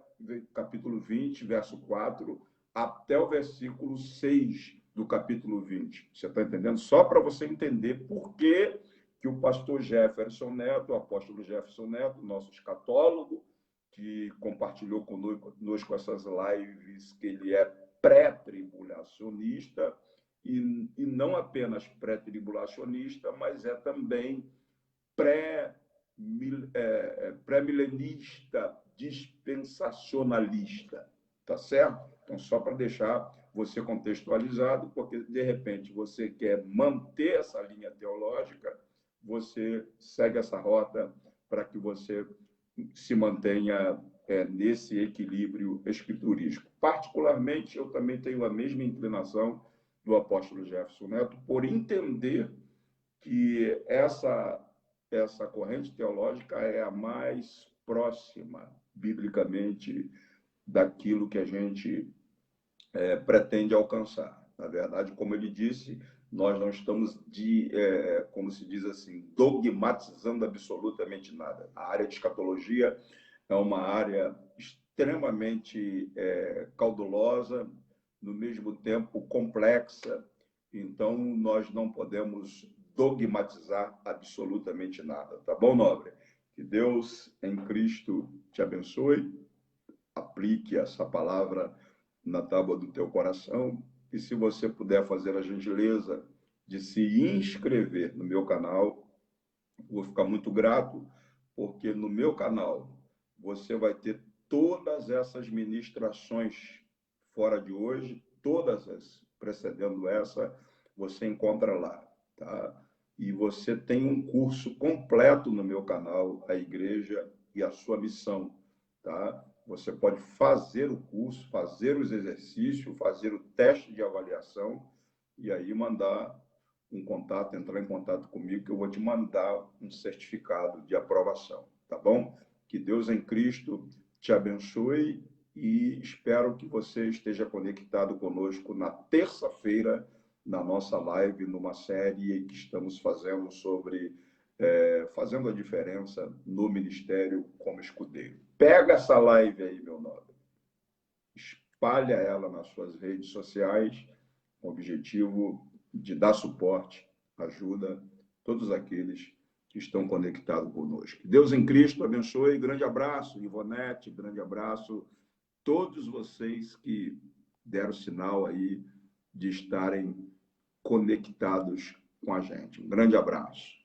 capítulo 20, verso 4, até o versículo 6 do capítulo 20. Você está entendendo? Só para você entender por que o pastor Jefferson Neto, o apóstolo Jefferson Neto, nosso escatólogo, que compartilhou conosco essas lives, que ele é pré-tribulacionista, e não apenas pré-tribulacionista, mas é também pré-milenista, dispensacionalista, tá certo? Então, só para deixar você contextualizado, porque, de repente, você quer manter essa linha teológica, você segue essa rota para que você se mantenha nesse equilíbrio escriturístico. Particularmente, eu também tenho a mesma inclinação do apóstolo Jefferson Neto, por entender que essa corrente teológica é a mais próxima, biblicamente, daquilo que a gente pretende alcançar. Na verdade, como ele disse, nós não estamos, como se diz assim, dogmatizando absolutamente nada. A área de escatologia é uma área extremamente cautelosa, no mesmo tempo complexa, então nós não podemos dogmatizar absolutamente nada. Tá bom, nobre? Que Deus em Cristo te abençoe, aplique essa palavra na tábua do teu coração, e se você puder fazer a gentileza de se inscrever no meu canal, vou ficar muito grato, porque no meu canal você vai ter todas essas ministrações fora de hoje, todas as precedendo essa, você encontra lá, tá? E você tem um curso completo no meu canal, A Igreja e a Sua Missão, tá? Você pode fazer o curso, fazer os exercícios, fazer o teste de avaliação e aí mandar um contato, entrar em contato comigo, que eu vou te mandar um certificado de aprovação, tá bom? Que Deus em Cristo te abençoe e espero que você esteja conectado conosco na terça-feira, na nossa live, numa série que estamos fazendo sobre fazendo a diferença no ministério como escudeiro. Pega essa live aí, meu nobre, espalha ela nas suas redes sociais, com o objetivo de dar suporte, ajuda todos aqueles que estão conectados conosco. Deus em Cristo abençoe. Grande abraço, Ivonete, grande abraço todos vocês que deram sinal aí de estarem conectados com a gente. Um grande abraço.